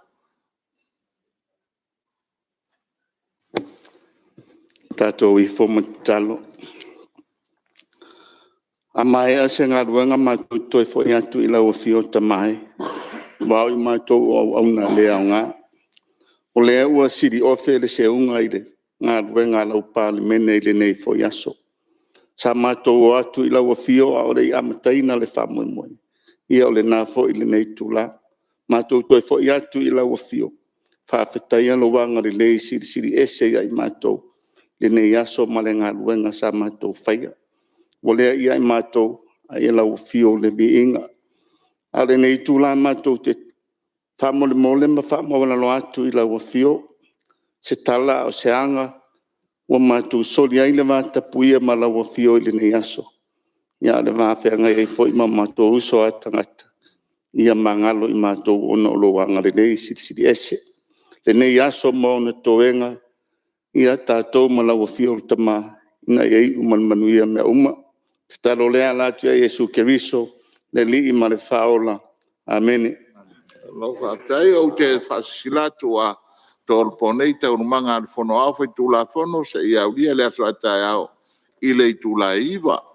tātou I foma talo a mai a se ngā ruanga mātou toi fo I atu I lau fio ta mai wau I mātou au na lea o ngā o lea ua siri ofe le se unga I le ngā ruenga lau pāle mene I le nei fo yaso. Sa mātou o atu I lau fio a ore I amataina le whamui moe. Ia o le nā fo I le nei tūla. Mātou toi fo I atu I lau fio. Whawhetaia lo wanga le nei siri ese I mātou. Le nei yaso ma le ngā ruenga sa mātou whaia. O lea I mātou a I lau fio le mi inga. A le nei tūla mātou te whamole mole ma whamole lo atu I lau fio. Se tala o se anga wa matu soli ai le vata puia ma la wa fio I le nei aso. Ia le vafea ngai fo I mamato uso atangata. Ia mangalo I mato ona lo wanga le nei siri ese. Le nei aso mo na toenga. Ia tātou ma la wa fio tama. Ina iei uman manuia mea uma. Te talo lea la tua Jesu Keriso. Le li I ma le faola. Amen. Lo whaatai au te whasila tua tol ponei tau manga al fono au whai tūla fono se ia uria le aso atai au i le tūla iwa.